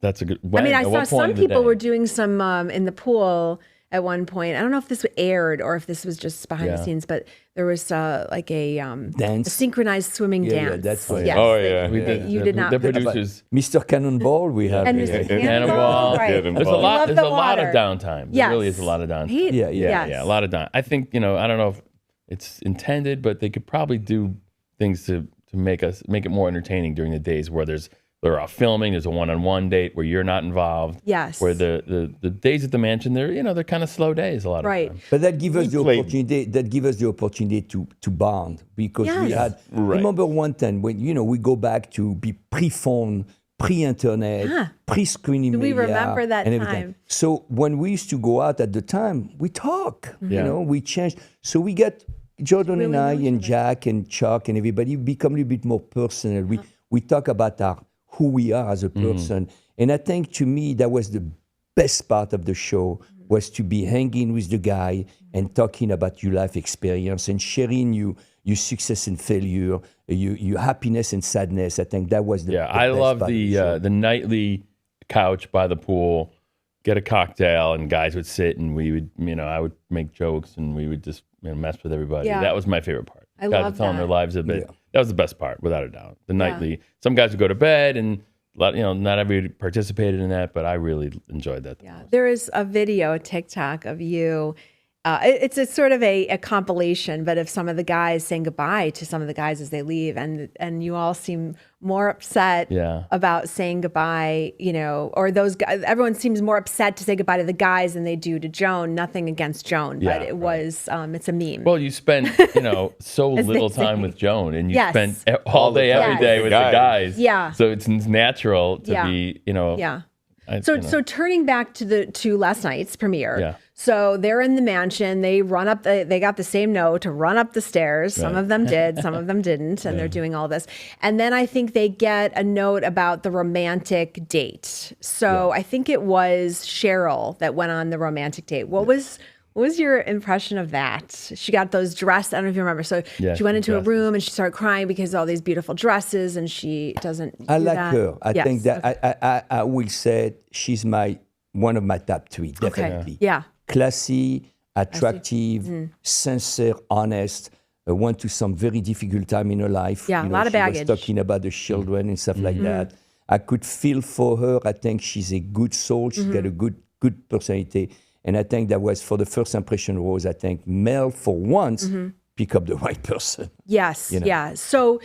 That's a good. I mean, I at saw what point some in the people day? were doing some in the pool at one point. I don't know if this aired or if this was just behind the scenes, but there was like a Dance? a synchronized swimming Yeah, dance. that's right. Yes, Oh, that- yeah. We that did. You did not. The put- producers. Mr. Cannonball, we have. And here. Mr. Cannonball. Cannonball, right. Get There's a involved. lot. Love There's the a lot of water. downtime. Yes. There really is a lot of downtime. Yeah. Yes. A lot of downtime. I think I don't know if it's intended, but they could probably do things to make it more entertaining during the days where they're off filming. There's a one-on-one date where you're not involved. Yes. Where the days at the mansion, they're kind of slow days a lot of Right. time. But that gives us the played- opportunity. That give us the opportunity to bond because we Yes. had. Right. Remember one time when we go back to be pre-phone, pre-internet, pre-screening Do we media, remember that and everything. time? So when we used to go out at the time, we talk. Yeah. We changed. So we got Jordan and I and Jack and Chuck and everybody become a little bit more personal. We talk about who we are as a person, and I think to me that was the best part of the show. Was to be hanging with the guy and talking about your life experience and sharing your success and failure, your happiness and sadness. I think that was the Yeah, the I best love part of the show. the nightly couch by the pool, get a cocktail, and guys would sit and we would, I would make jokes and we would just mess with everybody. Yeah. That was my favorite part. I guys love were telling that. their lives a bit. That was the best part, without a doubt. The nightly. Some guys would go to bed and not everybody participated in that, but I really enjoyed that. Yeah, there is a video, a TikTok of you. It's a sort of a compilation, but of some of the guys saying goodbye to some of the guys as they leave, and you all seem more upset about saying goodbye, or those guys. Everyone seems more upset to say goodbye to the guys than they do to Joan. Nothing against Joan, but it was it's a meme. Well, you spent so As they little say. time with Joan, and you Yes. spent all day, every Yes. day with the guys. Yeah. So it's natural to Yeah. be, Yeah. I- So turning back to last night's premiere. Yeah. So they're in the mansion. They run up. They got the same note to run up the stairs. Some of them did. Some of them didn't. And they're doing all this. And then I think they get a note about the romantic date. So I think it was Cheryl that went on the romantic date. What was your impression of that? She got those dresses. I don't know if you remember. So Yeah, she went into dresses. a room and she started crying because of all these beautiful dresses, and she doesn't. I do like that. her. I Yes, think that okay. I will say she's one of my top 3, definitely. Yeah. Classy, attractive, sincere, honest. Went to some very difficult time in her life. Yeah, a lot of she baggage. was talking about the children and stuff like that. I could feel for her. I think she's a good soul. She's got a good personality. And I think that was, for the first impression, I think Mel, for once, pick up the right person. Yes. Yeah. So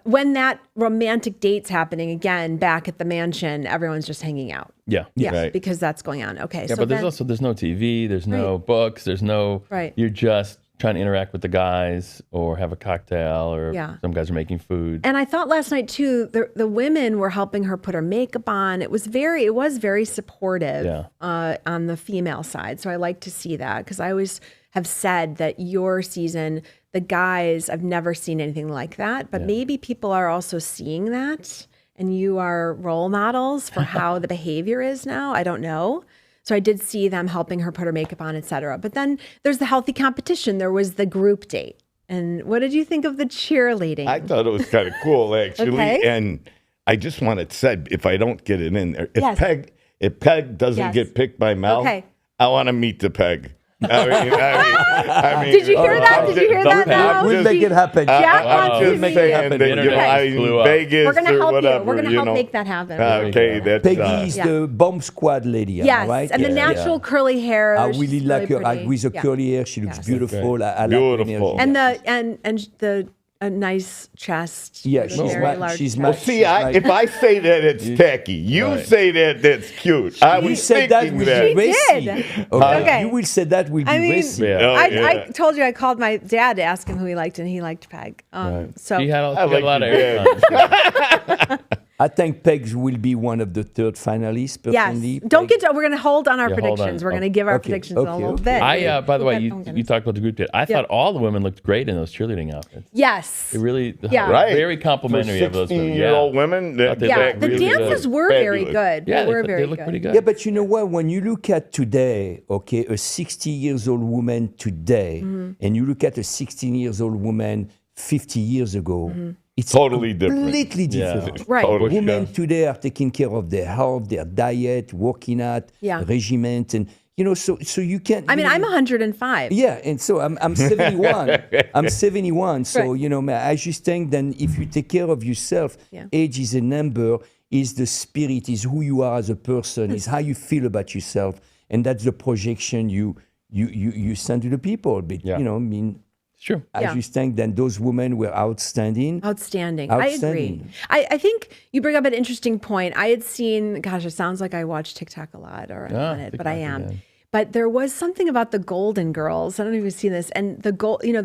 when that romantic date's happening again back at the mansion, everyone's just hanging out. Yeah. Yes, Right. because that's going on. Okay. Yeah, so but then, there's no TV, there's no books, there's no. Right. You're just trying to interact with the guys or have a cocktail or some guys are making food. and I thought last night too, the women were helping her put her makeup on. It was very supportive on the female side. So I like to see that because I always have said that your season, the guys, I've never seen anything like that. But maybe people are also seeing that, and you are role models for how the behavior is now. I don't know. So I did see them helping her put her makeup on, et cetera. But then there's the healthy competition. There was the group date. And what did you think of the cheerleading? I thought it was kind of cool, actually. Okay. And I just want it said, if I don't get it in there, Yes. if Peg doesn't Yes. get picked by Mel, Okay. I want to meet the Peg. I mean, Did you hear that? Did you hear that now? We'll make it happen. Jack I'm wants to just meet saying you. that, The you know, internet I blew in up. Vegas We're going to or help whatever, you. We're going to you help know. make that happen. Okay, that's Peggy is Yeah. the bomb squad lady, am I Yes, right? and the natural curly hair. I she's really like her. pretty. With the Yeah. curly hair, she looks Yes. beautiful. I like Beautiful. her energy. And the a nice chest. Yeah, with a she's very my- large she's chest. my- Well, see, if I say that, it's tacky. You Right. say that, that's cute. I You was said that thinking will that. be She racy. did. Okay. Okay. You will say that will be I mean, racy. Yeah. Oh, I yeah. told you I called my dad to ask him who he liked, and he liked Peg. So She had I a like lot of your airtime. I think Pegs will be one of the third finalists, yes, personally. don't Peg- get. We're going to hold on our Yeah, hold on. predictions. We're going to give our Okay, predictions in a okay, little okay. bit. By the way, Oh, you talked about the group date. I thought all the women looked great in those cheerleading outfits. Yes. It really, Yeah. Right. very complimentary For of those women. 16-year-old women, Thought they Yeah, looked the really dances good. were very Fabulous. good. Yeah, they were they very look good. pretty good. Yeah, but you know what? When you look at today, okay, a 60 years old woman today, Mm-hmm. and you look at a 16 years old woman 50 years ago, it's Totally different. completely Yeah. different. Right. Totally. Women today are taking care of their health, their diet, working out, Yeah. regiment, and you know, so you can't. I mean, you know, I'm 105. Yeah, and so I'm 71. I'm 71. So, Right. you know, I just think then if you take care of yourself, Yeah. age is a number, is the spirit, is who you are as a person, is how you feel about yourself. And that's the projection you send to the people. But, Yeah. you know, I mean, It's true. I Yeah. just think that those women were outstanding. Outstanding. I agree. Outstanding. I think you bring up an interesting point. I had seen, gosh, it sounds like I watch TikTok a lot or I'm on it, but I TikTok am. again. But there was something about the Golden Girls. I don't know if you've seen this. And the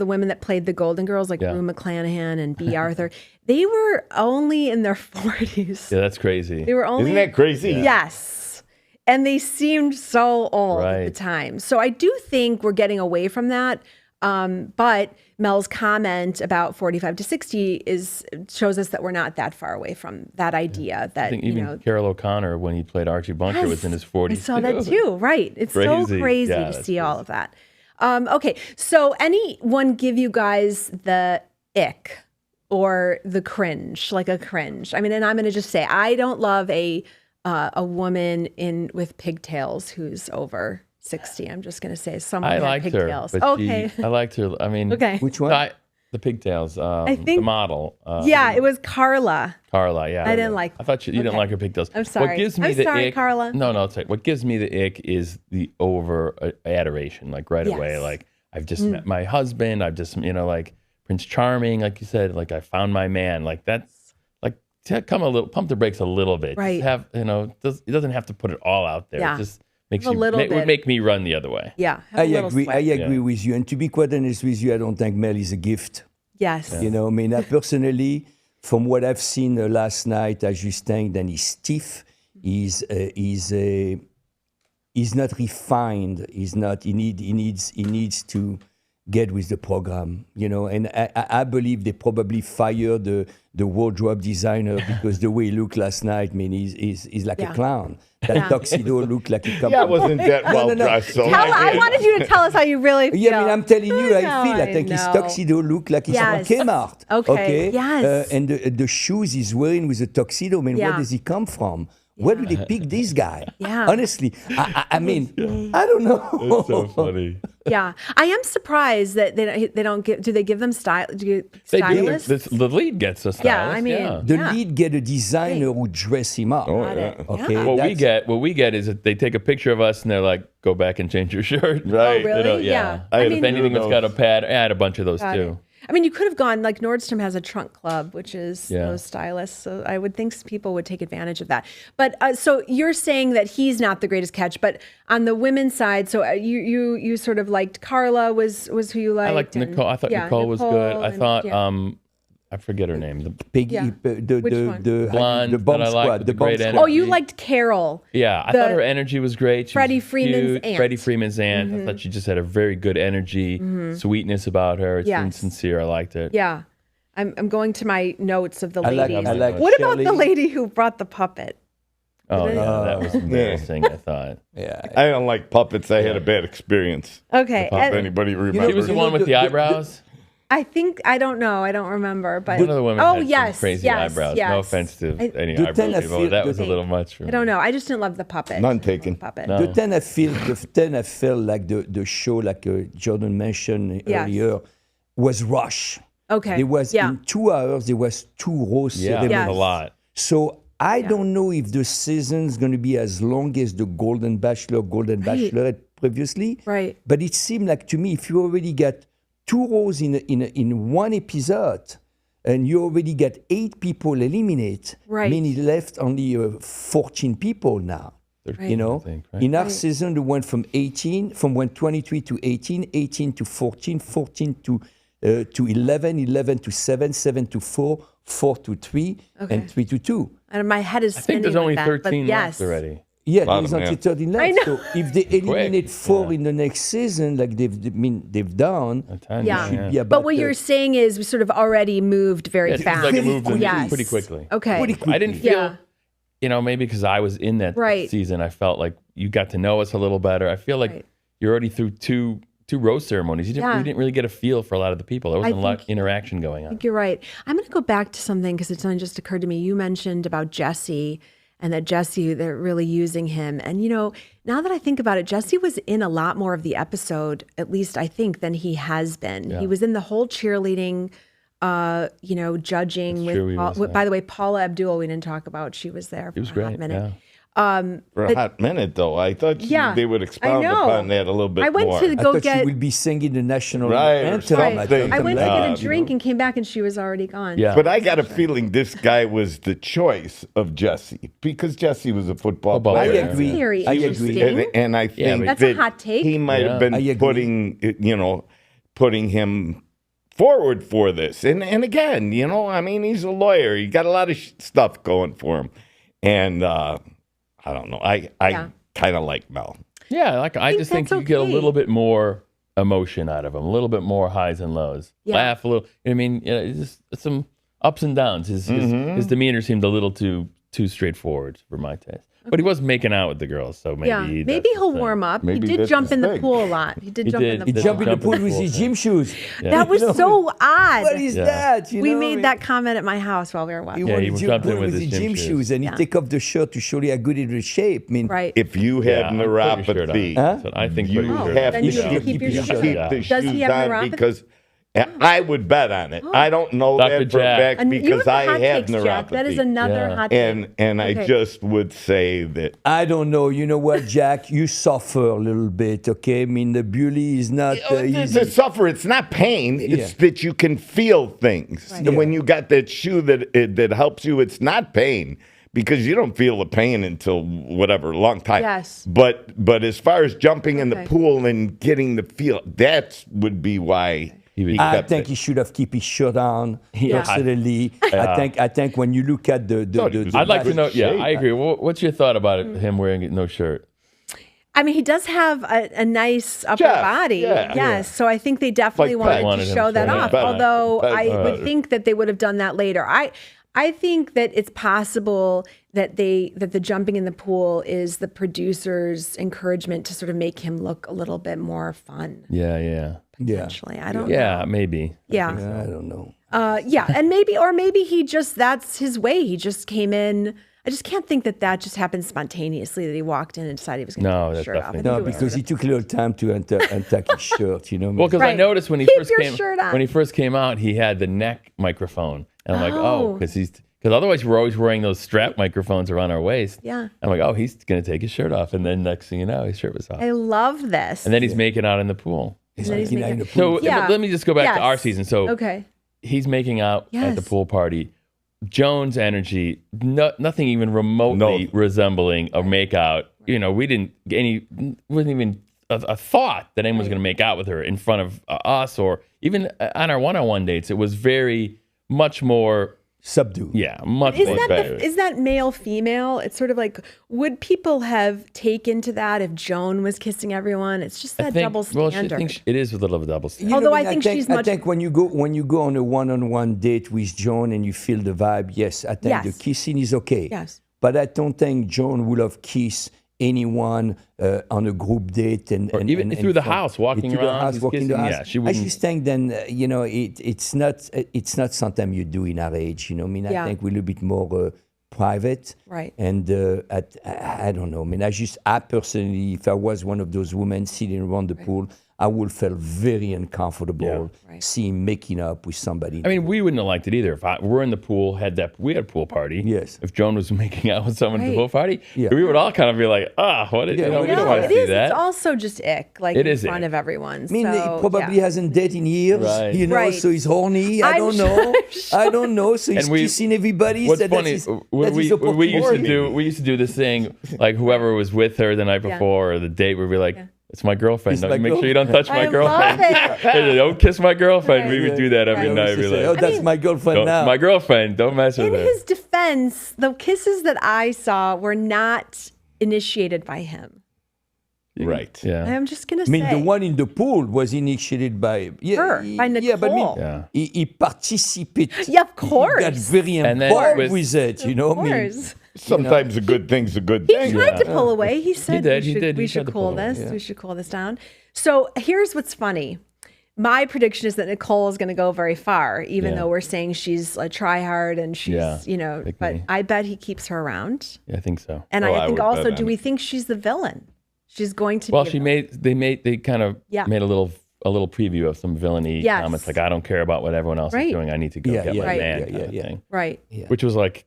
women that played the Golden Girls, like Yeah. Rue McClanahan and B. Arthur, they were only in their 40s. Yeah, that's crazy. They were only. Isn't that crazy? Yes. And they seemed so old at the Right. time. So I do think we're getting away from that. But Mel's comment about 45 to 60 shows us that we're not that far away from that idea that, I think even you know, Carol O'Connor, when he played Archie Bunker, was in his 40s. I saw that too. Right. It's so Crazy. crazy Yeah, to that's see all of that. Okay. So anyone give you guys the ick or the cringe, like a cringe? I mean, and I'm going to just say, I don't love a woman with pigtails who's over 60. I'm just going to say someone I had liked her. pigtails. But Okay. I liked her. I mean, Okay. Which one? the pigtails. think- the model. Yeah, it was Carla. Carla, yeah. I didn't like- I thought you didn't okay. like her pigtails. I'm sorry. What gives me I'm the sorry, ick, Carla. No, it's like what gives me the ick is the over adoration, like right away. Yes. Like I've just met my husband. I've just like Prince Charming, like you said. Like I found my man. Like that's like to come a little, pump the brakes a little bit. Right. Just have it doesn't have to put it all out there. Yeah. It just makes A little bit. would make me run the other way. Yeah. have I a little agree. sweat. I agree with you. And to be quite honest with you, I don't think Mel is a gift. Yes. You know, I mean, I personally, from what I've seen last night, I just think that he's stiff. He's not refined. He's not. He needs to get with the program. You know, and I believe they probably fired the wardrobe designer because the way he looked last night. I mean, he's like Yeah. a clown. That tuxedo looked like a couple. Yeah, I wasn't that well dressed. So I wanted you to tell us how you really feel. Yeah, I mean, I'm telling you, I know, feel. I think his know. tuxedo look like he's Yes. from Kmart. Okay, yes. And the shoes he's wearing with the tuxedo, I mean, Yeah. where does he come from? Where do they pick this guy? Yeah. Honestly, I mean, I don't know. It's so funny. Yeah, I am surprised that they don't give. Do they give them They do. stylists? The lead gets a stylist. Yeah, I mean, yeah. The Yeah. lead get a designer who dress him up. Oh, Got yeah. it. Okay, Yeah. What we get is that they take a picture of us and they're like, "Go back and change your shirt." Right. Oh, really? You know, Yeah. I I if mean- anything that's got a pad, I had a bunch of those Got too. it. I mean, you could have gone like Nordstrom has a trunk club, which is Yeah. those stylists. So I would think people would take advantage of that. But so you're saying that he's not the greatest catch, but on the women's side, so you sort of liked Carla was who you liked. I liked and- Nicole. I thought yeah, Nicole was good. I and- thought yeah. I forget her name. Peggy, Yeah. the Which one? Blonde the bomb that I liked squad, with the the bomb great squad. energy. Oh, you liked Carol. Yeah, I The- thought her energy was great. She Freddie was Freeman's cute. aunt. Freddie Freeman's aunt. I thought she just had a very good energy, sweetness about her. It seemed Yes. sincere. I liked it. Yeah. I'm going to my notes of the I like- ladies. I like What about the Shelley. lady who brought the puppet? Oh, yeah, that was embarrassing, I thought. Yeah. I don't like puppets. I had a bad experience. Okay. If and anybody remembers. She was the one with the eyebrows. I think I don't know. I don't remember. But One of the women oh had yes, some crazy yes, eyebrows. yes. No offense to any The eyebrow tennis people. field- That was the- a little much for me. I don't know. I just didn't love the puppet. None taken. Puppet. No. The 10 I felt like the show, like Jordan mentioned Yes. earlier, was rush. Okay. There was yeah. in 2 hours there was 2 roast Yeah, ceremonies. Yes. a lot. So I don't know if the season's going to be as long as the Golden Bachelor, Golden Bachelorette previously. Right. But it seemed like to me, if you already get 2 rows in one episode, and you already get 8 people eliminated, Right. I mean, it left only 14 people now. 13, You know, I think, right? in our season, we went from 23 to 18, 18 to 14, 14 to 11, 11 to 7, 7 to 4, 4 to 3, and 3 to 2. And my head is I spinning. think there's only with that, 13 but yes. left already. Yeah, Bottom, there's only yeah. 13 left. I know. So if they eliminate 4 in the next season, like they've done, A ton, Yeah. should be about But what you're saying is we sort of already moved very Yeah, it seems fast. like it moved Yes. pretty quickly. Okay. pretty quickly. I didn't feel, Yeah. maybe because I was in that Right. season, I felt like you got to know us a little better. I feel like Right. you're already through two roast ceremonies. You didn't really get a feel for a lot of the people. There wasn't a lot of think- interaction going I on. think you're right. I'm going to go back to something because it's only just occurred to me. You mentioned about Jesse and that Jesse, they're really using him. And, now that I think about it, Jesse was in a lot more of the episode, at least I think, than he has been. He was in the whole cheerleading, judging That's with, true, he was, yeah. by the way, Paula Abdul, we didn't talk about. She was there. It was for a hot great. minute. Yeah. For a hot minute, though. I thought Yeah, they would I expound know. upon that a little bit I went more. to I go thought get. she will be singing the national Right, or anthem. something. I went to like get a that, drink and came back and she was already gone. Yeah. But I got a feeling this guy was the choice of Jesse because Jesse was a football Football player. I player. agree. Very I interesting. agree. And I think but- That's a that hot take. he might have Yeah. been I agree. putting him forward for this. And again, he's a lawyer. He got a lot of stuff going for him. And I don't know. I kind of like Mel. Yeah, I just think that's you get a okay. little bit more emotion out of him, a little bit more highs and lows. Yeah. Laugh a little. It's just some ups and downs. His demeanor seemed a little too straightforward for my taste. But he was making out with the girls, so maybe Yeah, that's maybe he'll the thing. warm up. Maybe he did that's jump his in the thing. pool a lot. He did He jump did. in the He pool. jumped in the Jump in pool the with pool, his yeah. gym shoes. That was so odd. What is Yeah. that? We made that comment at my house while we were He watching. Yeah, wanted he to jumped in go with with his his gym gym shoes. shoes, and he take off the shirt to show you how good it is shape. I mean, Right. If you Yeah, have put your shirt on. neuropathy, That's what I think. you put your shirt have on. then you to should keep your shirt keep on. the Does he shoes have on neuropathy? because I would bet on it. I don't know Dr. that for a Jack. fact And you because have I hot have takes, Jack. That is neuropathy. another Yeah. hot take. And I Okay. just would say that I don't know. You know what, Jack? You suffer a little bit, okay? I mean, the beauty is not it's easy. a suffer. It's not pain. It's that you can feel things. And when you got that shoe that helps you, it's not pain because you don't feel the pain until whatever long time. Yes. But as far as jumping in the Okay. pool and getting the feel, that would be why. was- I kept think it. he should have kept his shirt on. Yeah. Personally, I think when you look at the I'd like to know. Yeah, shape. I agree. What's your thought about him wearing no shirt? I mean, he does have a nice upper Jeff, body. yeah. Yes. So I think they definitely Like wanted Peg. to show that Yeah. off. Better. Although Better. I would think that they would have done that later. I think that it's possible that the jumping in the pool is the producer's encouragement to sort of make him look a little bit more fun. Yeah. Potentially. I don't Yeah, know. maybe. Yeah. I don't know. Yeah. And maybe he just, that's his way. He just came in. I just can't think that just happened spontaneously, that he walked in and decided he was going to No, take his that's shirt off. I definitely think No, it was because sort he took a little time to untuck his shirt. You know. Well, because I Right. noticed when he Keep first your came shirt on. when he first came out, he had the neck microphone, and I'm like, Oh. because otherwise we're always wearing those strap microphones around our waist. Yeah. I'm like, he's gonna take his shirt off, and then next thing you know, his shirt was off, I love this. and then he's making out in the pool. And then he's making, So Yeah. let me just go back to Yes. our season. So okay. he's making out at the Yes. pool party. Joan's energy, nothing even remotely resembling a makeout. You know, wasn't even a thought that anyone was going to make out with her in front of us or even on our one-on-one dates. It was much more subdued. Yeah, much Is more that better. is that male female? It's sort of like, would people have taken to that if Joan was kissing everyone? It's just that double standard. I think it is a little of a double standard. You Although know, I think she's much- I think when you go on a one-on-one date with Joan and you feel the vibe, yes, I think the kissing is okay. Yes. But I don't think Joan would have kissed anyone on a group date and even through the house, walking through the around, house, he's walking the kissing. house. Yeah, she I wouldn't. just think then it's not something you do in our age. You know, I mean, I think we're a little bit more private, Right. And I don't know. I mean, I personally, if I was one of those women sitting around the pool, I would feel very uncomfortable seeing making up with somebody. I mean, we wouldn't have liked it either. If we're in the pool, we had a pool party. Yes. If Joan was making out with someone at the Right. pool party, Yeah. we would all kind of be like, what? We don't want to see that. It's also just ick, like It in is front ick. of everyone. I mean, so, he probably hasn't dated in years, Right. you know, Right. so he's horny. I I'm don't sure- know. I'm sure. I don't know. So he's And kissing everybody. What's so funny? That's his, we that's his we used to do this thing, like whoever was with her the night before or the date, would be like, "It's my girlfriend. It's Don't my you make sure you don't touch my I girlfriend. love it. Hey, don't kiss my girlfriend." We would do that every Right. night. We'd be like, Oh, that's my girlfriend "Don't- now. my girlfriend. Don't mess with In her." his defense, the kisses that I saw were not initiated by him. Right. Yeah. I'm just gonna I say. mean, the one in the pool was initiated by Her, by Yeah, but I mean, Nicole. Yeah. he participated. Yeah, of He got course. very And then involved with- with it, you know. Of I mean, course. Sometimes a good thing's a good He thing. tried to pull away. He said did, we he should, did. we He should tried to cool pull away, this. We should cool this down. So here's what's funny. My prediction is that Nicole is going to go very far, even though we're saying she's a tryhard and she's, pick but me. I bet he keeps her around. Yeah, I think so. And Oh, I I think would also, bet do on we it. think she's the villain? She's going to Well, be. they kind of Yeah. made a little preview of some villainy Yes. comments, like, "I don't care about what everyone else Right. is doing. I need to go Yeah, get yeah, my right. man," yeah, kind of yeah. thing. Right. Which was like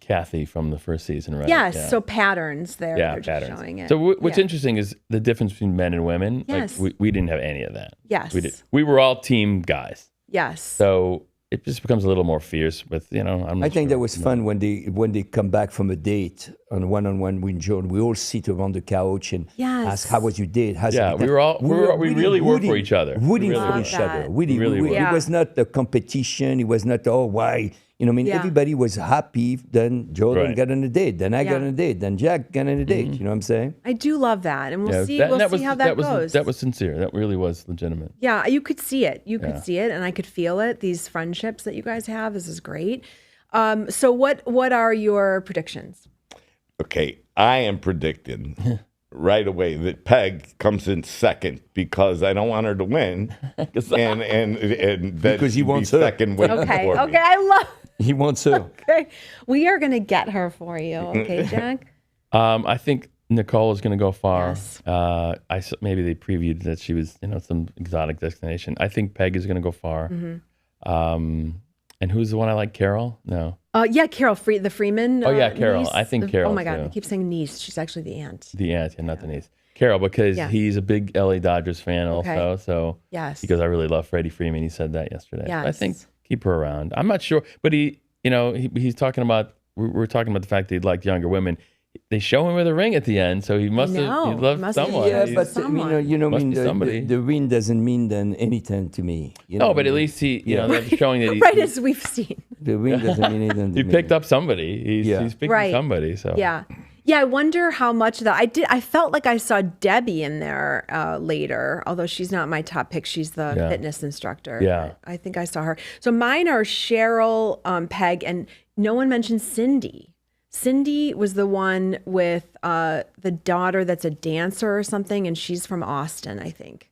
Kathy from the first season, right? Yes. Yeah. So patterns there. Yeah, They're just patterns. showing it. So what's Yeah. interesting is the difference between men and women. Yes. Like we didn't have any of that. Yes. We were all team guys. Yes. So it just becomes a little more fierce with, I'm I think sure. that was fun when they come back from a date on one-on-one with Joan. We all sit around the couch and Yes. ask, "How was your date?" Yeah, we really were for each other. Rooting We really for were. each Love other. that. Really, Really were. Yeah. It was not a competition. It was not, "Oh, why?" I mean, Yeah. everybody was happy. Then Jordan Right. got on a date. Then I got Yeah. on a date. Then Jack got on a date. You know what I'm saying? I do love that. And we'll Yeah, see, that- we'll that see was- how that goes. That was sincere. That really was legitimate. Yeah, you could see it. You could Yeah. see it, and I could feel it. These friendships that you guys have, this is great. So what are your predictions? Okay, I am predicting right away that Peg comes in second because I don't want her to win, and that Because he she'd be wants her. second winner Okay, for me. okay, I love. He wants her. Okay, we are gonna get her for you. Okay, Jack. I think Nicole is going to go far. Yes. Maybe they previewed that she was, some exotic destination. I think Peg is going to go far. And who's the one I like? Carol? No, Yeah, Carol the Freeman. Oh, yeah, Carol. niece. I think Carol, Oh my God, too. I keep saying niece. She's actually the aunt. the aunt, and not the niece. Carol, because Yeah. he's a big LA Dodgers fan Okay. also. So Yes. because I really love Freddie Freeman. He said that yesterday. I think Yes. keep her around. I'm not sure, but he's talking about. We're talking about the fact that he liked younger women. They show him with a ring at the end, so he must have. know. He He loved must have someone. Yeah, He's but someone. Must be somebody. the ring doesn't mean then anything to me. No, but at least he, they're showing that he, Right as we've seen. the ring doesn't mean anything to he me. picked up somebody. He's picking Right. somebody. So Yeah. Yeah, I wonder how much of that I felt like I saw Debbie in there later, although she's not my top pick. She's the Yeah. fitness instructor. Yeah. I think I saw her. So mine are Cheryl, Peg, and no one mentioned Cindy. Cindy was the one with the daughter that's a dancer or something, and she's from Austin, I think.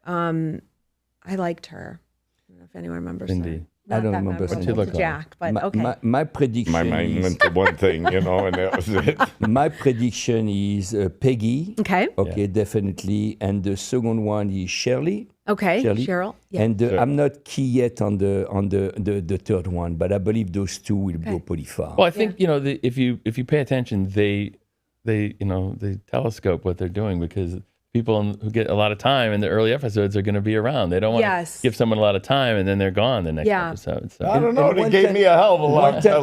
I liked her. I don't know if anyone remembers Cindy. her. I Not don't that remember memorable Cindy. What'd she look to like? Jack, but okay. My prediction My mind is, went to one thing, and that was it. my prediction is Peggy. Okay. Okay, definitely. And the second one is Shirley. Okay, Shirley. Cheryl. Yeah. And I'm not key yet on the third one, but I believe those two will go pretty far. Well, I think if you pay attention, they telescope what they're doing because people who get a lot of time in the early episodes are going to be around. They don't want Yes. to give someone a lot of time and then they're gone the next Yeah. episode. So. I don't know. and They one gave time- me a hell of a one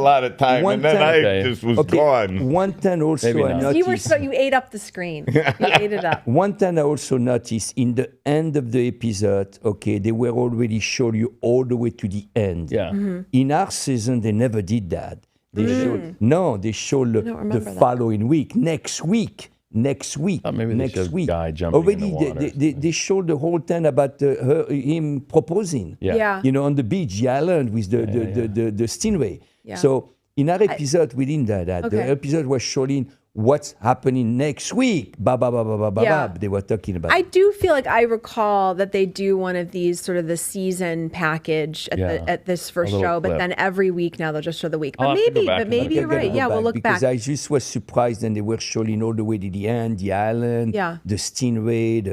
lot of time, one and then time- I Okay. just was Okay, gone. one thing also Maybe I not. noticed. You ate up the screen. You ate it up. One thing I also noticed in the end of the episode, okay, they were already showing you all the way to the end. Yeah. In our season, they never did that. They showed they showed the remember that. following week, next week. Thought maybe they next showed week. Guy jumping in Already, the water or they showed the whole thing about him proposing. Yeah. Yeah. You know, on the beach, the island with the stingray. Yeah. So in our episode, we didn't do that. The Okay. episode was showing what's happening next week. Ba ba ba ba ba ba. Yeah. They were talking about. I do feel like I recall that they do one of these sort of the season package at this first little show, but clip. then every week now they'll just show the week. I'll But have to go maybe, back but and maybe look. you're right. Yeah, we'll look back. because I just was surprised, and they were showing all the way to the end, the island, Yeah. the stingray,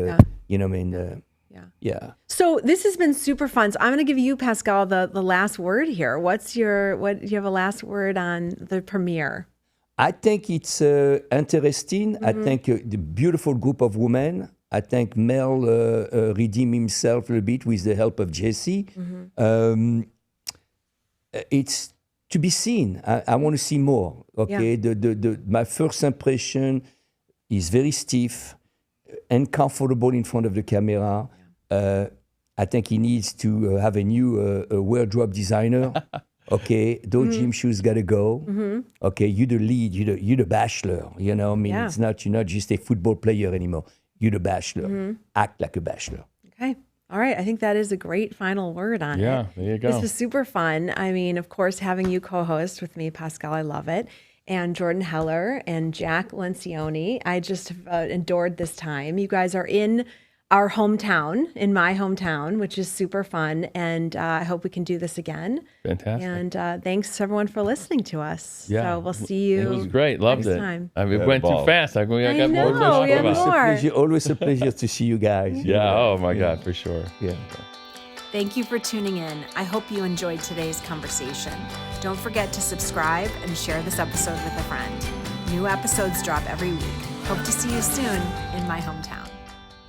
you know, I mean, yeah. So this has been super fun. So I'm going to give you, Pascal, the last word here. What do you have a last word on the premiere? I think it's interesting. I think the beautiful group of women. I think Mel redeemed himself a little bit with the help of Jesse. It's to be seen. I want to see more. Okay, my first impression is very stiff, uncomfortable in front of the camera. I think he needs to have a new wardrobe designer. Okay, those gym shoes gotta go. Okay, you're the lead. You're the bachelor. You know, I mean, Yeah. you're not just a football player anymore. You're the bachelor. Act like a bachelor. Okay. All right. I think that is a great final word on it. Yeah, there you go. This was super fun. I mean, of course, having you co-host with me, Pascal, I love it. And Jordan Heller and Jack Lencioni. I just have adored this time. You guys are in our hometown, in my hometown, which is super fun. And I hope we can do this again. Fantastic. And thanks everyone for listening to us. Yeah. So we'll see you. It was great. Loved next it. time. I mean, it Yeah, went too ball. fast. I got more to know, talk we have about. more. Always a pleasure to see you guys. Yeah. Oh my God, for sure. Yeah. Thank you for tuning in. I hope you enjoyed today's conversation. Don't forget to subscribe and share this episode with a friend. New episodes drop every week. Hope to see you soon in my hometown.